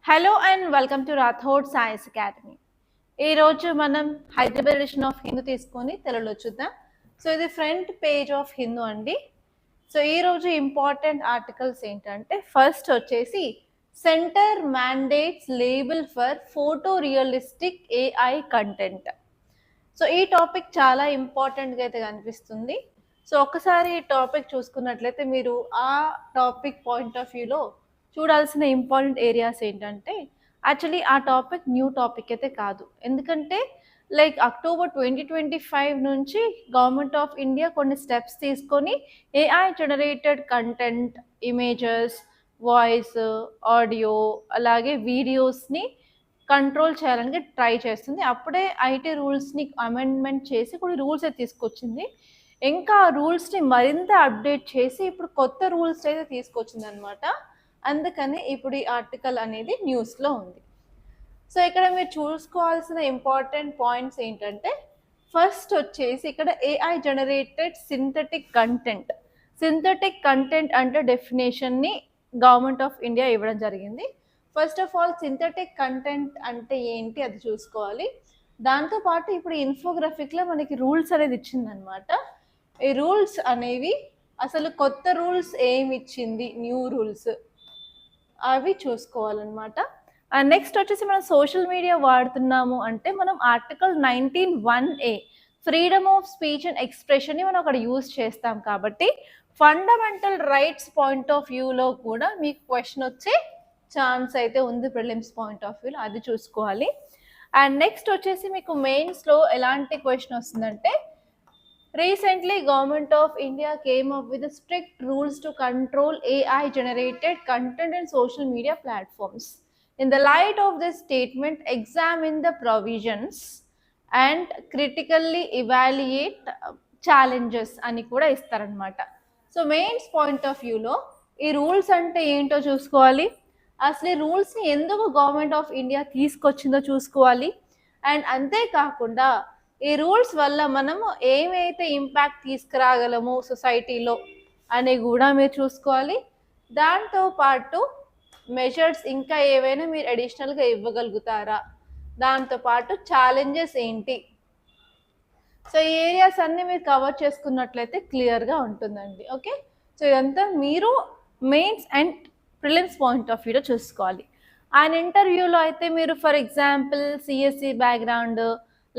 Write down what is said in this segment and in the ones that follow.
Hello and welcome to Rathod science academy. ఈరోజు మనం Hyderabad edition of Hindu తీసుకొని తెలుగులో చూద్దాం. సో ఇది ఫ్రంట్ పేజ్ ఆఫ్ హిందూ అండి. సో ఈరోజు ఇంపార్టెంట్ ఆర్టికల్స్ ఏంటంటే ఫస్ట్ వచ్చేసి centre mandates label for photo realistic AI content. So ఈ టాపిక్ చాలా ఇంపార్టెంట్గా అయితే కనిపిస్తుంది. సో ఒకసారి ఈ టాపిక్ చూసుకున్నట్లయితే మీరు ఆ టాపిక్ పాయింట్ ఆఫ్ వ్యూలో చూడాల్సిన ఇంపార్టెంట్ ఏరియాస్ ఏంటంటే యాక్చువల్లీ ఆ టాపిక్ న్యూ టాపిక్ అయితే కాదు. ఎందుకంటే లైక్ అక్టోబర్ 2025 నుంచి గవర్నమెంట్ ఆఫ్ ఇండియా కొన్ని స్టెప్స్ తీసుకొని AI generated content, images, voice, audio అలాగే వీడియోస్ని కంట్రోల్ చేయాలని ట్రై చేస్తుంది. అప్పుడే ఐటీ రూల్స్ని అమెండ్మెంట్ చేసి కొన్ని రూల్స్ అయితే తీసుకొచ్చింది. ఇంకా ఆ రూల్స్ని మరింత అప్డేట్ చేసి ఇప్పుడు కొత్త రూల్స్ అయితే తీసుకొచ్చింది అనమాట. అందుకని ఇప్పుడు ఈ ఆర్టికల్ అనేది న్యూస్లో ఉంది. సో ఇక్కడ మీరు చూసుకోవాల్సిన ఇంపార్టెంట్ పాయింట్స్ ఏంటంటే ఫస్ట్ వచ్చేసి ఇక్కడ AI generated synthetic content. Synthetic content అంటే డెఫినేషన్ని గవర్నమెంట్ ఆఫ్ ఇండియా ఇవ్వడం జరిగింది. First of all synthetic content అంటే ఏంటి అది చూసుకోవాలి. దాంతోపాటు ఇప్పుడు ఇన్ఫోగ్రాఫిక్లో మనకి రూల్స్ అనేది ఇచ్చిందనమాట. ఈ రూల్స్ అనేవి అసలు కొత్త రూల్స్ ఏమి ఇచ్చింది, న్యూ రూల్స్ అవి చూసుకోవాలన్నమాట. అండ్ నెక్స్ట్ వచ్చేసి మనం సోషల్ మీడియా వాడుతున్నాము అంటే మనం article 19(1)A freedom of speech and ఎక్స్ప్రెషన్ని మనం అక్కడ యూజ్ చేస్తాం. కాబట్టి ఫండమెంటల్ రైట్స్ పాయింట్ ఆఫ్ వ్యూలో కూడా మీకు క్వశ్చన్ వచ్చే ఛాన్స్ అయితే ఉంది ప్రిలిమ్స్ పాయింట్ ఆఫ్ వ్యూలో, అది చూసుకోవాలి. అండ్ నెక్స్ట్ వచ్చేసి మీకు మెయిన్స్లో ఎలాంటి క్వశ్చన్ వస్తుందంటే recently government of India came up with strict rules to control AI generated content in social media platforms. In the light of this statement, examine the provisions and critically evaluate challenges అని కూడా ఇస్తారనమాట. So mains point of వ్యూలో ఈ rules అంటే ఏంటో చూసుకోవాలి. అసలు ఈ రూల్స్ని ఎందుకు గవర్నమెంట్ ఆఫ్ ఇండియా తీసుకొచ్చిందో చూసుకోవాలి. అండ్ అంతేకాకుండా ఈ రూల్స్ వల్ల మనము ఏమైతే ఇంపాక్ట్ తీసుకురాగలము సొసైటీలో అని కూడా మీరు చూసుకోవాలి. దాంతోపాటు మెజర్స్ ఇంకా ఏవైనా మీరు అడిషనల్గా ఇవ్వగలుగుతారా, దాంతోపాటు ఛాలెంజెస్ ఏంటి. సో ఈ ఏరియాస్ అన్నీ మీరు కవర్ చేసుకున్నట్లయితే క్లియర్గా ఉంటుందండి. ఓకే, సో ఇదంతా మీరు mains and prelims point of వ్యూలో చూసుకోవాలి. ఆయన ఇంటర్వ్యూలో అయితే మీరు ఫర్ ఎగ్జాంపుల్ సిఎస్సి బ్యాక్గ్రౌండ్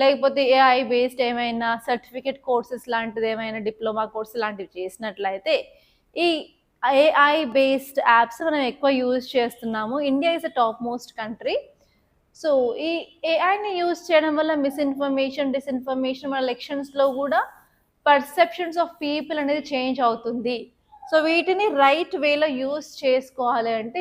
లేకపోతే ఏఐ బేస్డ్ ఏమైనా సర్టిఫికేట్ కోర్సెస్ లాంటిది ఏమైనా డిప్లొమా కోర్స్ లాంటివి చేసినట్లయితే ఈ ఏఐ బేస్డ్ యాప్స్ మనం ఎక్కువ యూజ్ చేస్తున్నాము. India is a top most country. So ఈ ఏఐని యూజ్ చేయడం వల్ల మిస్ఇన్ఫర్మేషన్, డిస్ఇన్ఫర్మేషన్ మన ఎలక్షన్స్లో కూడా పర్సెప్షన్స్ ఆఫ్ పీపుల్ అనేది చేంజ్ అవుతుంది. సో వీటిని రైట్ వేలో యూజ్ చేసుకోవాలి అంటే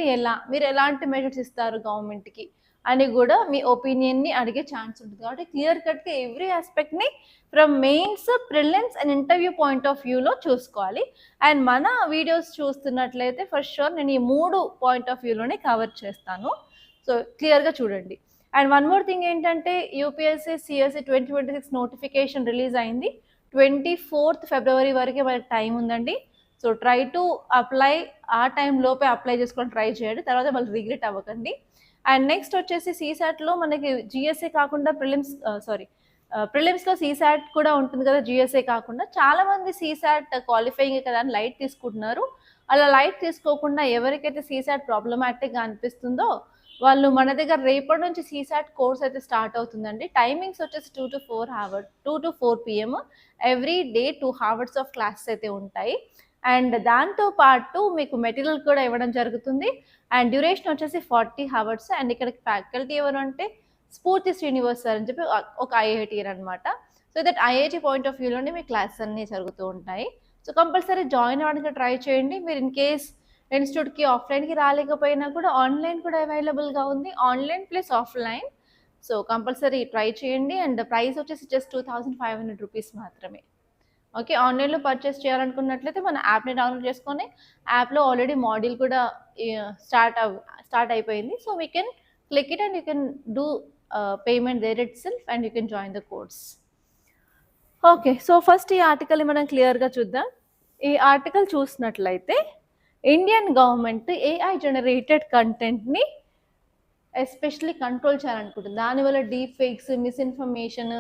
మీరు ఎలాంటి మెజర్స్ ఇస్తారు గవర్నమెంట్కి అని కూడా మీ ఒపీనియన్ని అడిగే ఛాన్స్ ఉంటుంది. కాబట్టి క్లియర్ కట్గా ఎవ్రీ ఆస్పెక్ట్ని from mains, prelims and interview point of వ్యూలో చూసుకోవాలి. అండ్ మన వీడియోస్ చూస్తున్నట్లయితే ఫర్ షూర్ నేను ఈ 3 పాయింట్ ఆఫ్ వ్యూలోనే కవర్ చేస్తాను. సో క్లియర్గా చూడండి. అండ్ వన్ మోర్ థింగ్ ఏంటంటే యూపీఎస్సీ సిఎస్సి 2026 నోటిఫికేషన్ రిలీజ్ అయింది. 24th ఫిబ్రవరి వరకే మనకి టైం ఉందండి. సో ట్రై టు అప్లై, ఆ టైంలోపే అప్లై చేసుకొని ట్రై చేయండి, తర్వాత మళ్ళీ రిగ్రెట్ అవ్వకండి. అండ్ నెక్స్ట్ వచ్చేసి సీసాట్లో మనకి జిఎస్ఏ కాకుండా ప్రిలిమ్స్లో సీసాట్ కూడా ఉంటుంది కదా, జిఎస్ఏ కాకుండా. చాలామంది సీసాట్ క్వాలిఫైయింగ్ కదా అని లైట్ తీసుకుంటున్నారు. అలా లైట్ తీసుకోకుండా ఎవరికైతే సీసాట్ ప్రాబ్లమాటిక్గా అనిపిస్తుందో వాళ్ళు మన దగ్గర రేపటి నుంచి సీసాట్ కోర్స్ అయితే స్టార్ట్ అవుతుందండి. టైమింగ్స్ వచ్చేసి 2 to 4 PM every day 2 hours of classes అయితే ఉంటాయి. అండ్ దాంతోపాటు మీకు మెటీరియల్ కూడా ఇవ్వడం జరుగుతుంది. అండ్ డ్యూరేషన్ వచ్చేసి 40 hours. అండ్ ఇక్కడ ఫ్యాకల్టీ ఎవరు అంటే స్ఫూర్తి శ్రీనివాస్ సార్ అని చెప్పి ఒక ఐఐటీఆర్ అనమాట. So that IIT point of వ్యూలోనే మీ క్లాసెస్ అన్నీ జరుగుతూ ఉంటాయి. సో కంపల్సరీ జాయిన్ అవ్వడానికి ట్రై చేయండి. మీరు ఇన్ కేస్ ఇన్స్టిట్యూట్కి ఆఫ్లైన్కి రాలేకపోయినా కూడా ఆన్లైన్ కూడా అవైలబుల్గా ఉంది, online plus offline. So compulsory try చేయండి. అండ్ ప్రైస్ వచ్చేసి జస్ట్ 2500 రూపీస్ మాత్రమే. ఓకే, ఆన్లైన్లో పర్చేస్ చేయాలనుకున్నట్లయితే మన యాప్ని డౌన్లోడ్ చేసుకొని యాప్లో ఆల్రెడీ మాడ్యూల్ కూడా స్టార్ట్ అయిపోయింది. So we can click it and you can do payment there itself and you can join the course. Okay, so first ఈ ఆర్టికల్ని మనం క్లియర్గా చూద్దాం. ఈ ఆర్టికల్ చూసినట్లయితే ఇండియన్ గవర్నమెంట్ ఏఐ జనరేటెడ్ కంటెంట్ని ఎస్పెషల్లీ కంట్రోల్ చేయాలనుకుంటుంది. దానివల్ల డీప్ ఫేక్స్, మిస్ఇన్ఫర్మేషన్,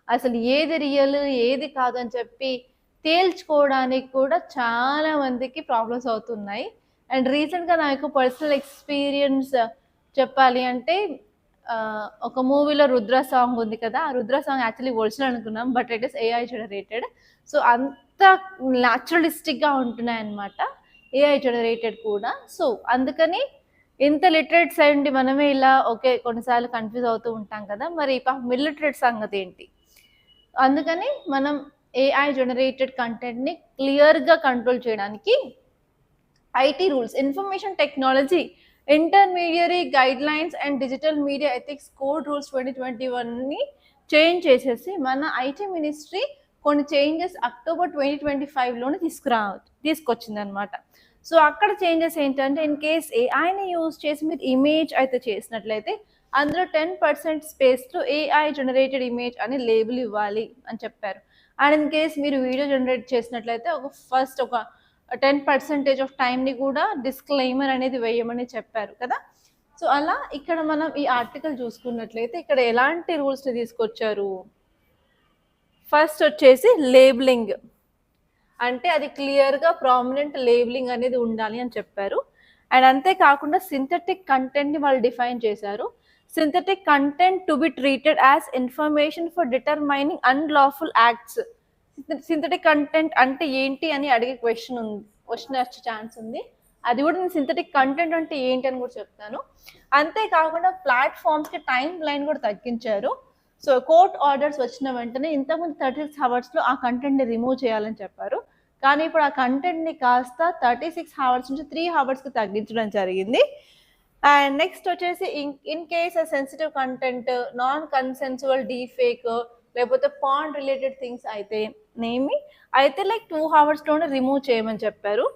అసలు ఏది రియల్ ఏది కాదు అని చెప్పి తేల్చుకోవడానికి కూడా చాలా మందికి ప్రాబ్లమ్స్ అవుతున్నాయి. అండ్ రీసెంట్గా నాకు పర్సనల్ ఎక్స్పీరియన్స్ చెప్పాలి అంటే ఒక మూవీలో రుద్ర సాంగ్ ఉంది కదా, ఆ రుద్ర సాంగ్ యాక్చువల్లీ ఒరిజినల్ అనుకున్నాం, but it is AI generated. So అంత న్యాచురలిస్టిక్గా ఉంటున్నాయి అన్నమాట ఏఐ జనరేటెడ్ కూడా. సో అందుకని ఇంత లిటరేట్స్ అయ్యండి మనమే ఇలా ఓకే కొన్నిసార్లు కన్ఫ్యూజ్ అవుతూ ఉంటాం కదా, మరి మిల్లిటరేట్ సంగతి ఏంటి? అందుకని మనం ఏఐ జనరేటెడ్ కంటెంట్ని క్లియర్గా కంట్రోల్ చేయడానికి IT rules, information technology intermediary guidelines and digital media ethics code rules 2021ని చేంజ్ చేసేసి మన ఐటీ మినిస్ట్రీ కొన్ని చేంజెస్ అక్టోబర్ 2025లోనే తీసుకొచ్చింది అనమాట. సో అక్కడ చేంజెస్ ఏంటంటే, ఇన్ కేస్ ఏఐని యూజ్ చేసి మీరు ఇమేజ్ అయితే చేసినట్లయితే అందులో 10% స్పేస్లో ఏఐ జనరేటెడ్ ఇమేజ్ అని లేబుల్ ఇవ్వాలి అని చెప్పారు. అండ్ ఇన్ కేస్ మీరు వీడియో జనరేట్ చేసినట్లయితే ఫస్ట్ ఒక 10% ఆఫ్ టైంని కూడా డిస్క్లైమర్ అనేది వేయమని చెప్పారు కదా. సో అలా ఇక్కడ మనం ఈ ఆర్టికల్ చూసుకున్నట్లయితే ఇక్కడ ఎలాంటి రూల్స్ని తీసుకొచ్చారు? ఫస్ట్ వచ్చేసి లేబులింగ్, అంటే అది క్లియర్గా ప్రామినెంట్ లేబులింగ్ అనేది ఉండాలి అని చెప్పారు. అండ్ అంతేకాకుండా సింథటిక్ కంటెంట్ని వాళ్ళు డిఫైన్ చేశారు. Synthetic content to be treated as information for determining unlawful acts. Synthetic content అంటే ఏంటి అని అడిగే క్వశ్చన్ వచ్చే ఛాన్స్ ఉంది. అది కూడా నేను సింథటిక్ కంటెంట్ అంటే ఏంటి అని కూడా చెప్తాను. అంతేకాకుండా ప్లాట్ఫామ్స్కి టైం లైన్ కూడా తగ్గించారు. సో కోర్ట్ ఆర్డర్స్ వచ్చిన వెంటనే ఇంతకుముందు 36 అవర్స్లో ఆ కంటెంట్ని రిమూవ్ చేయాలని చెప్పారు, కానీ ఇప్పుడు ఆ కంటెంట్ని కాస్త 36 అవర్స్ నుంచి 3 అవర్స్కి తగ్గించడం జరిగింది. అండ్ నెక్స్ట్ వచ్చేసి in case sensitive content, non consensual deepfake లేకపోతే పాన్ రిలేటెడ్ థింగ్స్ అయితే లైక్ 2 అవర్స్లోనే రిమూవ్ చేయమని చెప్పారు.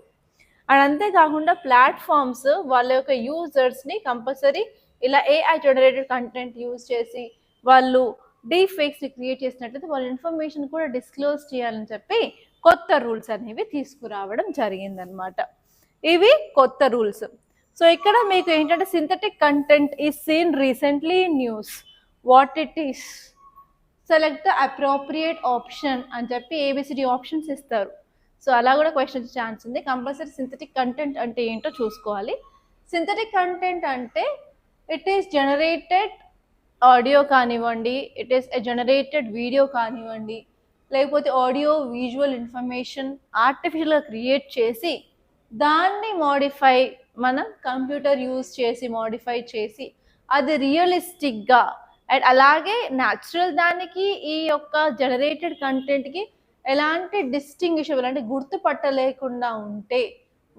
అండ్ అంతేకాకుండా ప్లాట్ఫామ్స్ వాళ్ళ యొక్క యూజర్స్ని కంపల్సరీ ఇలా ఏఐ జనరేటెడ్ కంటెంట్ యూజ్ చేసి వాళ్ళు డీప్ ఫేక్స్ని క్రియేట్ చేసినట్లయితే వాళ్ళ ఇన్ఫర్మేషన్ కూడా డిస్క్లోజ్ చేయాలని చెప్పి కొత్త రూల్స్ అనేవి తీసుకురావడం జరిగిందనమాట. ఇవి కొత్త రూల్స్. సో ఇక్కడ మీకు ఏంటంటే synthetic content is seen recently in news, what it is, select the appropriate option అని చెప్పి ఏబిసిడి ఆప్షన్స్ ఇస్తారు. సో అలా కూడా క్వశ్చన్ ఛాన్స్ ఉంది. కంపల్సరీ సింథటిక్ కంటెంట్ అంటే ఏంటో చూసుకోవాలి. సింథటిక్ కంటెంట్ అంటే ఇట్ ఈస్ జనరేటెడ్ ఆడియో కానివ్వండి, ఇట్ ఈస్ జనరేటెడ్ వీడియో కానివ్వండి, లేకపోతే ఆడియో విజువల్ ఇన్ఫర్మేషన్ ఆర్టిఫిషియల్గా క్రియేట్ చేసి దాన్ని మనం కంప్యూటర్ యూజ్ చేసి మాడిఫై చేసి అది రియలిస్టిక్గా అండ్ అలాగే న్యాచురల్ దానికి ఈ యొక్క జనరేటెడ్ కంటెంట్కి ఎలాంటి డిస్టింగ్విషబుల్ అంటే గుర్తుపట్టలేకుండా ఉంటే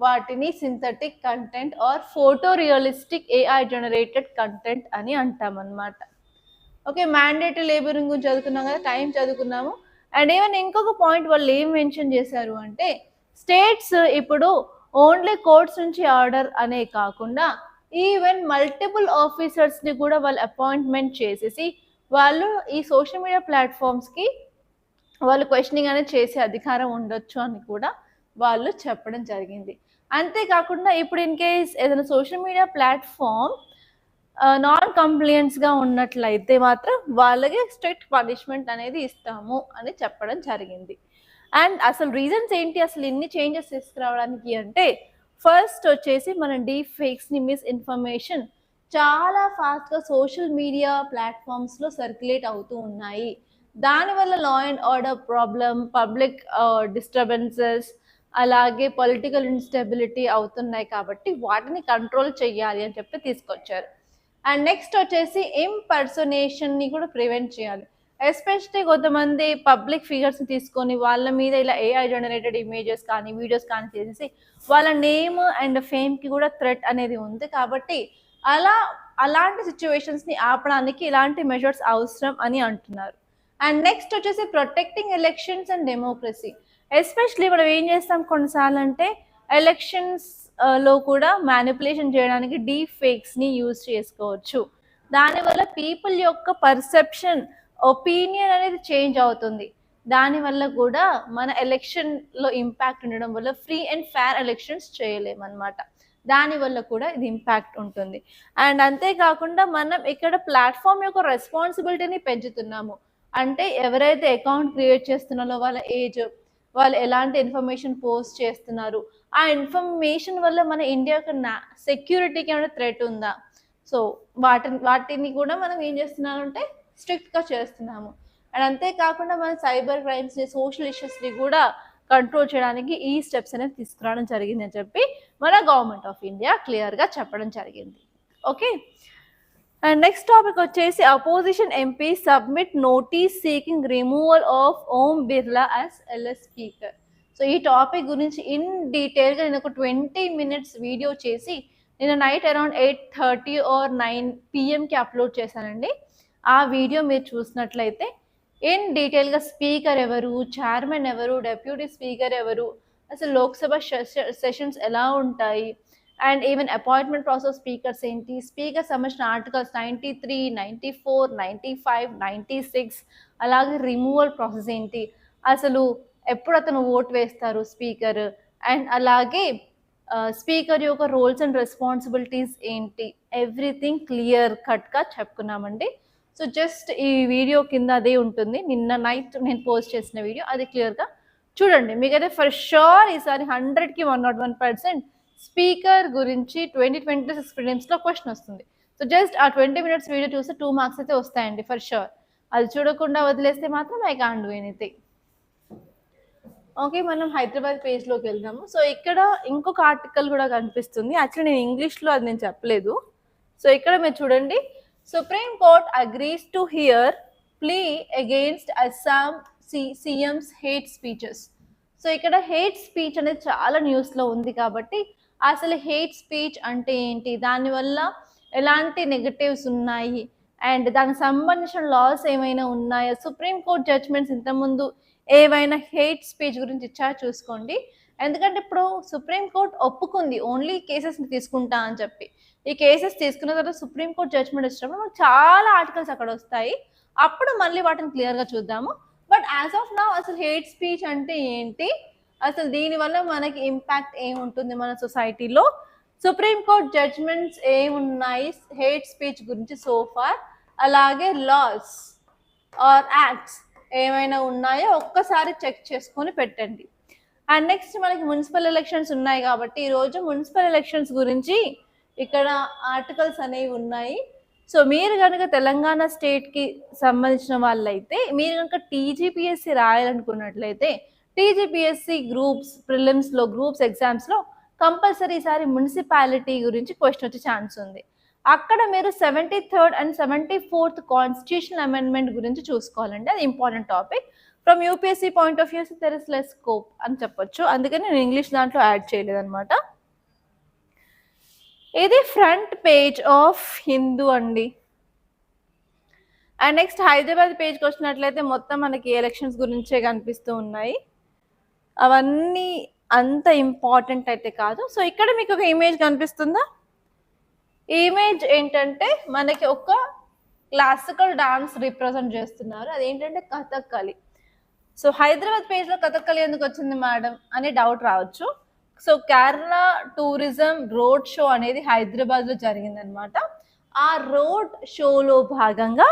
వాటిని synthetic content or photo realistic AI generated content అని అంటామన్నమాట. ఓకే, మ్యాండేటరీ లేబరింగ్ గురించి చదువుకున్నాం కదా, టైం చదువుకున్నాము. అండ్ ఈవెన్ ఇంకొక పాయింట్ వాళ్ళు ఏం మెన్షన్ చేశారు అంటే, స్టేట్స్ ఇప్పుడు ఓన్లీ కోర్ట్స్ నుంచి ఆర్డర్ అనే కాకుండా ఈవెన్ మల్టిపుల్ ఆఫీసర్స్ని కూడా వాళ్ళు అపాయింట్మెంట్ చేసేసి వాళ్ళు ఈ సోషల్ మీడియా ప్లాట్ఫామ్స్కి వాళ్ళు క్వశ్చనింగ్ అనేది చేసే అధికారం ఉండొచ్చు అని కూడా వాళ్ళు చెప్పడం జరిగింది. అంతేకాకుండా ఇప్పుడు ఇన్ కేస్ ఏదైనా సోషల్ మీడియా ప్లాట్ఫామ్ నాన్ కంప్లైంట్స్గా ఉన్నట్లయితే మాత్రం వాళ్ళకి స్ట్రిక్ట్ పనిష్మెంట్ అనేది ఇస్తాము అని చెప్పడం జరిగింది. అండ్ అసలు రీజన్స్ ఏంటి అసలు ఇన్ని చేంజెస్ తీసుకురావడానికి అంటే, ఫస్ట్ వచ్చేసి మనం డీప్ ఫేక్స్ని మిస్ఇన్ఫర్మేషన్ చాలా ఫాస్ట్గా సోషల్ మీడియా ప్లాట్ఫామ్స్లో సర్క్యులేట్ అవుతూ ఉన్నాయి. దానివల్ల law and order problem, public disturbances, అలాగే పొలిటికల్ ఇన్స్టెబిలిటీ అవుతున్నాయి. కాబట్టి వాటిని కంట్రోల్ చేయాలి అని చెప్పి తీసుకొచ్చారు. అండ్ నెక్స్ట్ వచ్చేసి ఇంపర్సనేషన్ని కూడా ప్రివెంట్ చేయాలి. ఎస్పెషలీ కొంతమంది పబ్లిక్ ఫిగర్స్ని తీసుకొని వాళ్ళ మీద ఇలా ఏఐ జనరేటెడ్ ఇమేజెస్ కానీ వీడియోస్ కానీ చేసేసి వాళ్ళ నేమ్ అండ్ ఫేమ్కి కూడా థ్రెట్ అనేది ఉంది. కాబట్టి అలాంటి సిచ్యువేషన్స్ని ఆపడానికి ఇలాంటి మెజర్స్ అవసరం అని అంటున్నారు. అండ్ నెక్స్ట్ వచ్చేసి protecting elections and democracy. Especially మనం ఏం చేస్తాం కొన్నిసార్లు అంటే ఎలక్షన్స్లో కూడా మ్యానిపులేషన్ చేయడానికి డీప్ ఫేక్స్ని యూజ్ చేసుకోవచ్చు. దానివల్ల పీపుల్ యొక్క పర్సెప్షన్, ఒపీనియన్ అనేది చేంజ్ అవుతుంది. దానివల్ల కూడా మన ఎలక్షన్లో ఇంపాక్ట్ ఉండడం వల్ల ఫ్రీ అండ్ ఫేర్ ఎలక్షన్స్ చేయలేమన్నమాట. దానివల్ల కూడా ఇది ఇంపాక్ట్ ఉంటుంది. అండ్ అంతేకాకుండా మనం ఇక్కడ ప్లాట్ఫామ్ యొక్క రెస్పాన్సిబిలిటీని పెంచుతున్నాము. అంటే ఎవరైతే అకౌంట్ క్రియేట్ చేస్తున్నారో వాళ్ళ ఏజ్, వాళ్ళు ఎలాంటి ఇన్ఫర్మేషన్ పోస్ట్ చేస్తున్నారు, ఆ ఇన్ఫర్మేషన్ వల్ల మన ఇండియా యొక్క సెక్యూరిటీకి ఏమైనా థ్రెట్ ఉందా, సో వాటిని కూడా మనం ఏం చేస్తున్నామంటే స్ట్రిక్ట్గా చేస్తున్నాము. అండ్ అంతేకాకుండా మన సైబర్ క్రైమ్స్ని, సోషల్ ఇష్యూస్ని కూడా కంట్రోల్ చేయడానికి ఈ స్టెప్స్ అనేది తీసుకురావడం జరిగింది అని చెప్పి మన గవర్నమెంట్ ఆఫ్ ఇండియా క్లియర్గా చెప్పడం జరిగింది. ఓకే, అండ్ నెక్స్ట్ టాపిక్ వచ్చేసి opposition MP submit notice seeking removal of Om Birla as LS speaker. So ఈ టాపిక్ గురించి ఇన్ డీటెయిల్గా నేను ఒక 20 minutes వీడియో చేసి నేను night around 8:30 or 9 PM upload చేశానండి. ఆ వీడియో మీరు చూసినట్లయితే ఇన్ డీటెయిల్గా స్పీకర్ ఎవరు, చైర్మన్ ఎవరు, డెప్యూటీ స్పీకర్ ఎవరు, అసలు లోక్సభ సెషన్స్ ఎలా ఉంటాయి, and even appointment process speakers ఏంటి, స్పీకర్ సంబంధించిన ఆర్టికల్స్ 93, 94, 95, 96, అలాగే రిమూవల్ ప్రాసెస్ ఏంటి, అసలు ఎప్పుడు అతను ఓట్ వేస్తారు స్పీకర్, అండ్ అలాగే స్పీకర్ యొక్క రోల్స్ అండ్ రెస్పాన్సిబిలిటీస్ ఏంటి, ఎవ్రీథింగ్ క్లియర్ కట్గా చెప్పుకున్నామండి. సో జస్ట్ ఈ వీడియో కింద అదే ఉంటుంది, నిన్న నైట్ నేను పోస్ట్ చేసిన వీడియో, అది క్లియర్గా చూడండి. మీకైతే ఫర్ షూర్ ఈసారి 100కి 101% స్పీకర్ గురించి 2026 ప్రిలిమ్స్లో క్వశ్చన్ వస్తుంది. సో జస్ట్ ఆ 20 minutes వీడియో చూస్తే 2 marks అయితే వస్తాయండి ఫర్ షూర్. అది చూడకుండా వదిలేస్తే మాత్రం I can't do anything. Okay, మనం హైదరాబాద్ పేజ్లోకి వెళ్దాము. సో ఇక్కడ ఇంకొక ఆర్టికల్ కూడా కనిపిస్తుంది. యాక్చువల్లీ నేను ఇంగ్లీష్లో అది నేను చెప్పలేదు. సో ఇక్కడ మీరు చూడండి, supreme court agrees to hear plea against Assam CMs hate speeches. So ఇక్కడ హేట్ స్పీచ్ అనేది చాలా న్యూస్లో ఉంది కాబట్టి అసలు హేట్ స్పీచ్ అంటే ఏంటి, దానివల్ల ఎలాంటి నెగటివ్స్ ఉన్నాయి, అండ్ దానికి సంబంధించిన లాస్ ఏమైనా ఉన్నాయా, సుప్రీం కోర్ట్ జడ్జ్మెంట్స్ ఇంతకుముందు ఏవైనా హేట్ స్పీచ్ గురించి ఇచ్చారో చూసుకోండి. ఎందుకంటే ఇప్పుడు సుప్రీం కోర్ట్ ఒప్పుకుంది ఓన్లీ కేసెస్ని తీసుకుంటా అని చెప్పి. ఈ కేసెస్ తీసుకున్న తర్వాత సుప్రీం కోర్ట్ జడ్జ్మెంట్ వచ్చినప్పుడు మనకు చాలా ఆర్టికల్స్ అక్కడ వస్తాయి, అప్పుడు మళ్ళీ వాటిని క్లియర్గా చూద్దాము. బట్ యాజ్ ఆఫ్ నౌ అసలు హేట్ స్పీచ్ అంటే ఏంటి, అసలు దీనివల్ల మనకి ఇంపాక్ట్ ఏముంటుంది మన సొసైటీలో, సుప్రీం కోర్ట్ జడ్జ్మెంట్స్ ఏమున్నాయి హేట్ స్పీచ్ గురించి సోఫార్, అలాగే లాస్ ఆర్ యాక్ట్స్ ఏమైనా ఉన్నాయో ఒక్కసారి చెక్ చేసుకొని పెట్టండి. అండ్ నెక్స్ట్ మనకి మున్సిపల్ ఎలక్షన్స్ ఉన్నాయి కాబట్టి ఈరోజు మున్సిపల్ ఎలక్షన్స్ గురించి ఇక్కడ ఆర్టికల్స్ అనేవి ఉన్నాయి. సో మీరు కనుక తెలంగాణ స్టేట్కి సంబంధించిన వాళ్ళైతే, మీరు కనుక టీజీపీఎస్సీ రాయాలనుకున్నట్లయితే టీజీపీఎస్సీ గ్రూప్స్ ప్రిలిమ్స్లో, గ్రూప్స్ ఎగ్జామ్స్లో కంపల్సరీ ఈసారి మున్సిపాలిటీ గురించి క్వశ్చన్ వచ్చే ఛాన్స్ ఉంది. అక్కడ మీరు 73rd and 74th constitutional amendment గురించి చూసుకోవాలండి, అది important topic. From UPSC point of view there is less scope అని చెప్పొచ్చు, అందుకని నేను ఇంగ్లీష్ దాంట్లో యాడ్ చేయలేదన్నమాట. ఇది ఫ్రంట్ పేజ్ ఆఫ్ హిందూ అండి. అండ్ నెక్స్ట్ హైదరాబాద్ పేజ్కి వచ్చినట్లయితే మొత్తం మనకి ఎలక్షన్స్ గురించే కనిపిస్తూ ఉన్నాయి, అవన్నీ అంత ఇంపార్టెంట్ అయితే కాదు. సో ఇక్కడ మీకు ఒక ఇమేజ్ కనిపిస్తుందా, ఇమేజ్ ఏంటంటే మనకి ఒక క్లాసికల్ డాన్స్ రిప్రజెంట్ చేస్తున్నారు, అదేంటంటే కథక్కలి. సో హైదరాబాద్ పేజ్లో కథక్కలి ఎందుకు వచ్చింది మేడం అనే డౌట్ రావచ్చు. So Kerala tourism road show అనేది హైదరాబాద్లో జరిగిందనమాట. ఆ రోడ్ షోలో భాగంగా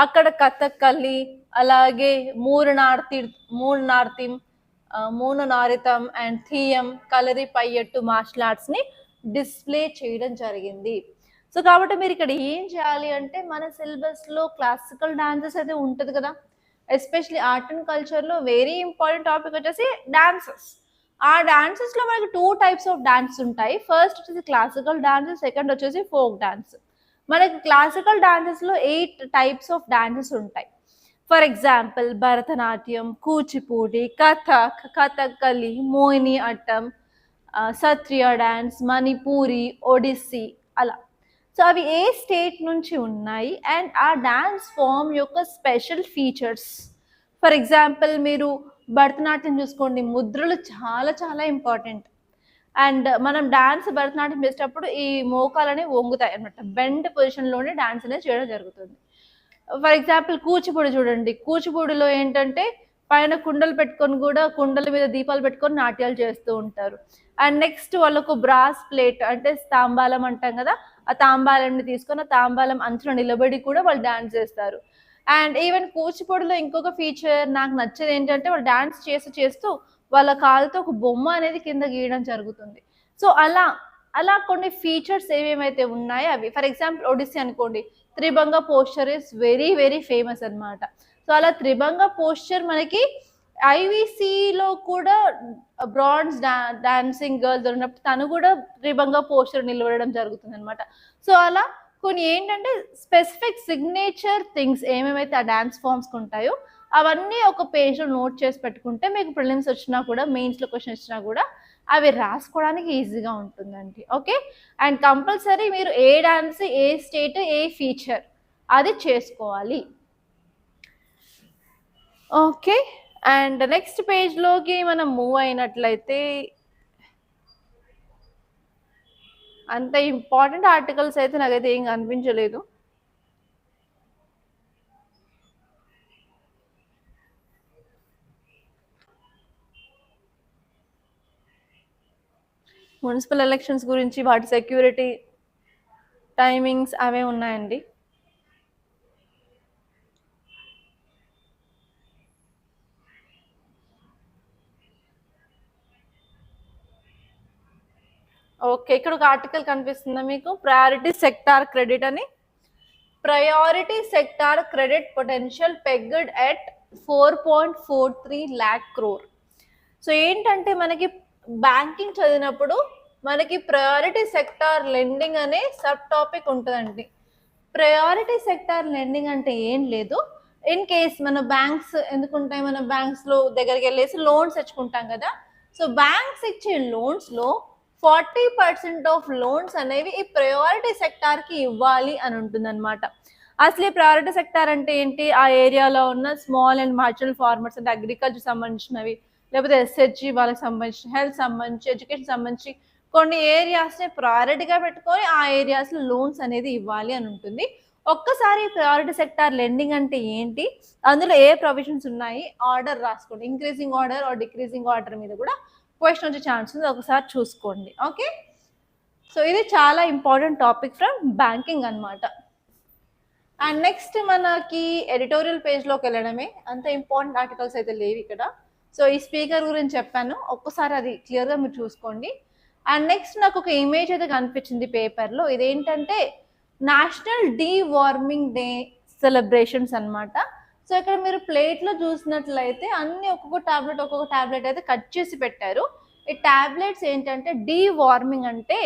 అక్కడ కథక్కలి, అలాగే మూననారితం అండ్ థియం, కలరి పయ్యట్టు మార్షల్ ఆర్ట్స్ని డిస్ప్లే చేయడం జరిగింది. సో కాబట్టి మీరు ఇక్కడ ఏం చేయాలి అంటే, మన సిలబస్లో క్లాసికల్ డాన్సెస్ అయితే ఉంటుంది కదా, ఎస్పెషలీ ఆర్ట్ అండ్ కల్చర్లో వెరీ ఇంపార్టెంట్ టాపిక్ వచ్చేసి డాన్సెస్. ఆ డాన్సెస్లో మనకి 2 types ఆఫ్ డాన్స్ ఉంటాయి. ఫస్ట్ వచ్చేసి క్లాసికల్ డాన్స్, సెకండ్ వచ్చేసి ఫోక్ డాన్స్. మనకి క్లాసికల్ డాన్సెస్లో 8 types ఆఫ్ డాన్సెస్ ఉంటాయి. For example Bharatanatyam, Kuchipudi, Kathak, Kathakali, Mohiniyattam, Sattriya dance, Manipuri, Odissi, అలా. సో అవి ఏ స్టేట్ నుంచి ఉన్నాయి అండ్ ఆ డాన్స్ ఫామ్ యొక్క స్పెషల్ ఫీచర్స్. ఫర్ ఎగ్జాంపుల్ మీరు భరతనాట్యం చూసుకోండి, ముద్రలు చాలా చాలా ఇంపార్టెంట్. అండ్ మనం డాన్స్ భరతనాట్యం చేసేటప్పుడు ఈ మోకాలనే వంగుతాయి అనమాట, బెండ్ పొజిషన్లోనే డాన్స్ అనేది చేయడం జరుగుతుంది. ఫర్ ఎగ్జాంపుల్ కూచిపూడి చూడండి, కూచిపూడిలో ఏంటంటే పైన కుండలు పెట్టుకొని కూడా కుండల మీద దీపాలు పెట్టుకొని నాట్యాలు చేస్తూ ఉంటారు. అండ్ నెక్స్ట్ వాళ్ళకు బ్రాస్ ప్లేట్ అంటే తాంబాలం అంటాం కదా, ఆ తాంబాలంని తీసుకొని ఆ తాంబాలం అంచులో నిలబడి కూడా వాళ్ళు డాన్స్ చేస్తారు. అండ్ ఈవెన్ కూచిపూడిలో ఇంకొక ఫీచర్ నాకు నచ్చేది ఏంటంటే వాళ్ళు డాన్స్ చేస్తూ వాళ్ళ కాలుతో ఒక బొమ్మ అనేది కింద గీయడం జరుగుతుంది. సో అలా అలా కొన్ని ఫీచర్స్ ఏమేమైతే ఉన్నాయో అవి, ఫర్ ఎగ్జాంపుల్ ఒడిస్సీ అనుకోండి, Tribhanga posture is very very famous అనమాట. సో అలా త్రిభంగ పోస్చర్ మనకి ఐవీసీలో కూడా బ్రాంజ్ డాన్సింగ్ గర్ల్ దొరికినప్పుడు తను కూడా త్రిభంగ పోస్చర్ నిలబడడం జరుగుతుంది అనమాట. సో అలా కొన్ని ఏంటంటే స్పెసిఫిక్ సిగ్నేచర్ థింగ్స్ ఏమేమైతే ఆ డాన్స్ ఫామ్స్కి ఉంటాయో అవన్నీ ఒక పేజ్లో నోట్ చేసి పెట్టుకుంటే మీకు ప్రిలిమ్స్ వచ్చినా కూడా, మెయిన్స్లో క్వశ్చన్ వచ్చినా కూడా అవి రాసుకోవడానికి ఈజీగా ఉంటుందండి. ఓకే, అండ్ కంపల్సరీ మీరు ఏ డాన్స్, ఏ స్టేట్, ఏ ఫీచర్ అది చేసుకోవాలి. ఓకే, అండ్ నెక్స్ట్ పేజ్లోకి మనం మూవ్ అయినట్లయితే అంత ఇంపార్టెంట్ ఆర్టికల్స్ అయితే నాకైతే ఏం కనిపించలేదు. మున్సిపల్ ఎలక్షన్స్ గురించి వాటి సెక్యూరిటీ టైమింగ్స్ అవే ఉన్నాయండి. ఓకే, ఇక్కడ ఒక ఆర్టికల్ కనిపిస్తుందా మీకు, ప్రయారిటీ సెక్టార్ క్రెడిట్ అని. Priority sector credit potential pegged at 4.43 lakh crore. So ఏంటంటే మనకి బ్యాంకింగ్ చదివినప్పుడు మనకి ప్రయారిటీ సెక్టార్ లెండింగ్ అనే సబ్ టాపిక్ ఉంటుందండి. ప్రయారిటీ సెక్టార్ లెండింగ్ అంటే ఏం లేదు, ఇన్ కేస్ మన బ్యాంక్స్ ఎందుకుంటాయి, మన బ్యాంక్స్లో దగ్గరికి వెళ్ళేసి లోన్స్ తెచ్చుకుంటాం కదా. సో బ్యాంక్స్ ఇచ్చే లోన్స్లో 40% ఆఫ్ లోన్స్ అనేవి ఈ ప్రయారిటీ సెక్టార్కి ఇవ్వాలి అని ఉంటుంది అనమాట. అసలు ఈ ప్రయారిటీ సెక్టార్ అంటే ఏంటి, ఆ ఏరియాలో ఉన్న స్మాల్ అండ్ మార్జినల్ ఫార్మర్స్ అంటే అగ్రికల్చర్ సంబంధించినవి, లేకపోతే ఎస్హెచ్జి వాళ్ళకి సంబంధించి, హెల్త్ సంబంధించి, ఎడ్యుకేషన్ సంబంధించి కొన్ని ఏరియాస్ని ప్రయారిటీగా పెట్టుకొని ఆ ఏరియాస్లో లోన్స్ అనేది ఇవ్వాలి అని ఉంటుంది. ఒక్కసారి ప్రయారిటీ సెక్టార్ లెండింగ్ అంటే ఏంటి, అందులో ఏ ప్రొవిజన్స్ ఉన్నాయి, ఆర్డర్ రాసుకోండి. Increasing order or decreasing order మీద కూడా క్వశ్చన్ వచ్చే ఛాన్స్ ఉంది, ఒకసారి చూసుకోండి. ఓకే, సో ఇది చాలా ఇంపార్టెంట్ టాపిక్ ఫ్రమ్ బ్యాంకింగ్ అనమాట. అండ్ నెక్స్ట్ మనకి ఎడిటోరియల్ పేజ్లోకి వెళ్ళడమే, అంత ఇంపార్టెంట్ ఆర్టికల్స్ అయితే లేవు ఇక్కడ. సో ఈ స్పీకర్ గురించి చెప్పాను, ఒక్కసారి అది క్లియర్గా మీరు చూసుకోండి. అండ్ నెక్స్ట్ నాకు ఒక ఇమేజ్ అయితే కనిపించింది పేపర్లో, ఇదేంటంటే national deworming day celebrations అనమాట. సో ఇక్కడ మీరు ప్లేట్లో చూసినట్లయితే అన్ని ఒక్కొక్క టాబ్లెట్ అయితే కట్ చేసి పెట్టారు. ఈ టాబ్లెట్స్ ఏంటంటే డీ వార్మింగ్ అంటే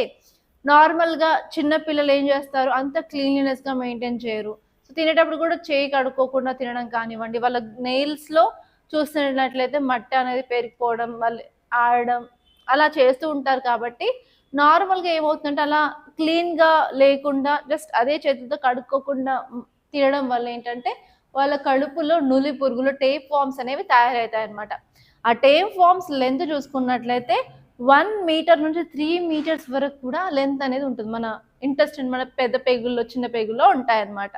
నార్మల్గా చిన్నపిల్లలు ఏం చేస్తారు, అంత క్లీన్లీనెస్గా మెయింటైన్ చేయరు. సో తినేటప్పుడు కూడా చేయి కడుక్కోకుండా తినడం కానివ్వండి, వాళ్ళ నెయిల్స్లో చూస్తున్నట్లయితే మట్టి అనేది పెరిగిపోవడం, వాళ్ళు ఆడడం అలా చేస్తూ ఉంటారు. కాబట్టి నార్మల్గా ఏమవుతుందంటే అలా క్లీన్గా లేకుండా జస్ట్ అదే చేతులతో కడుక్కోకుండా తినడం వల్ల ఏంటంటే వాళ్ళ కడుపులో నులి పురుగులు, టేప్ వామ్స్ అనేవి తయారవుతాయి అనమాట. ఆ టేప్ వామ్స్ లెంత్ చూసుకున్నట్లయితే 1 మీటర్ నుంచి 3 మీటర్స్ వరకు కూడా లెంత్ అనేది ఉంటుంది. మన ఇంటెస్టైన్, మన పెద్ద పేగుల్లో, చిన్న పేగుల్లో ఉంటాయన్నమాట.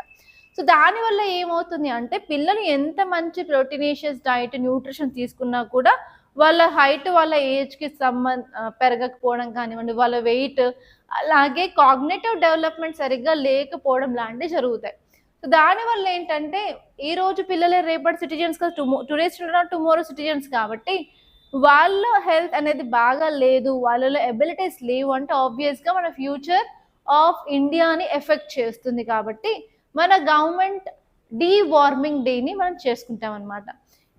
సో దానివల్ల ఏమవుతుంది అంటే పిల్లలు ఎంత మంచి ప్రోటీనేషియస్ డైట్, న్యూట్రిషన్ తీసుకున్నా కూడా వాళ్ళ హైట్ వాళ్ళ ఏజ్కి పెరగకపోవడం కానివ్వండి, వాళ్ళ వెయిట్, అలాగే కాగ్నేటివ్ డెవలప్మెంట్ సరిగ్గా లేకపోవడం లాంటివి జరుగుతాయి. సో దానివల్ల ఏంటంటే ఈరోజు పిల్లలే రేపటి సిటిజన్స్ కదా, టుడే చిల్డ్రన్ టుమారో సిటిజన్స్ కాబట్టి వాళ్ళ హెల్త్ అనేది బాగా లేదు, వాళ్ళలో ఎబిలిటీస్ లేవు అంటే ఆబ్వియస్గా మన ఫ్యూచర్ ఆఫ్ ఇండియాని ఎఫెక్ట్ చేస్తుంది. కాబట్టి మన గవర్నమెంట్ డీ వార్మింగ్ డేని మనం చేసుకుంటాం అనమాట.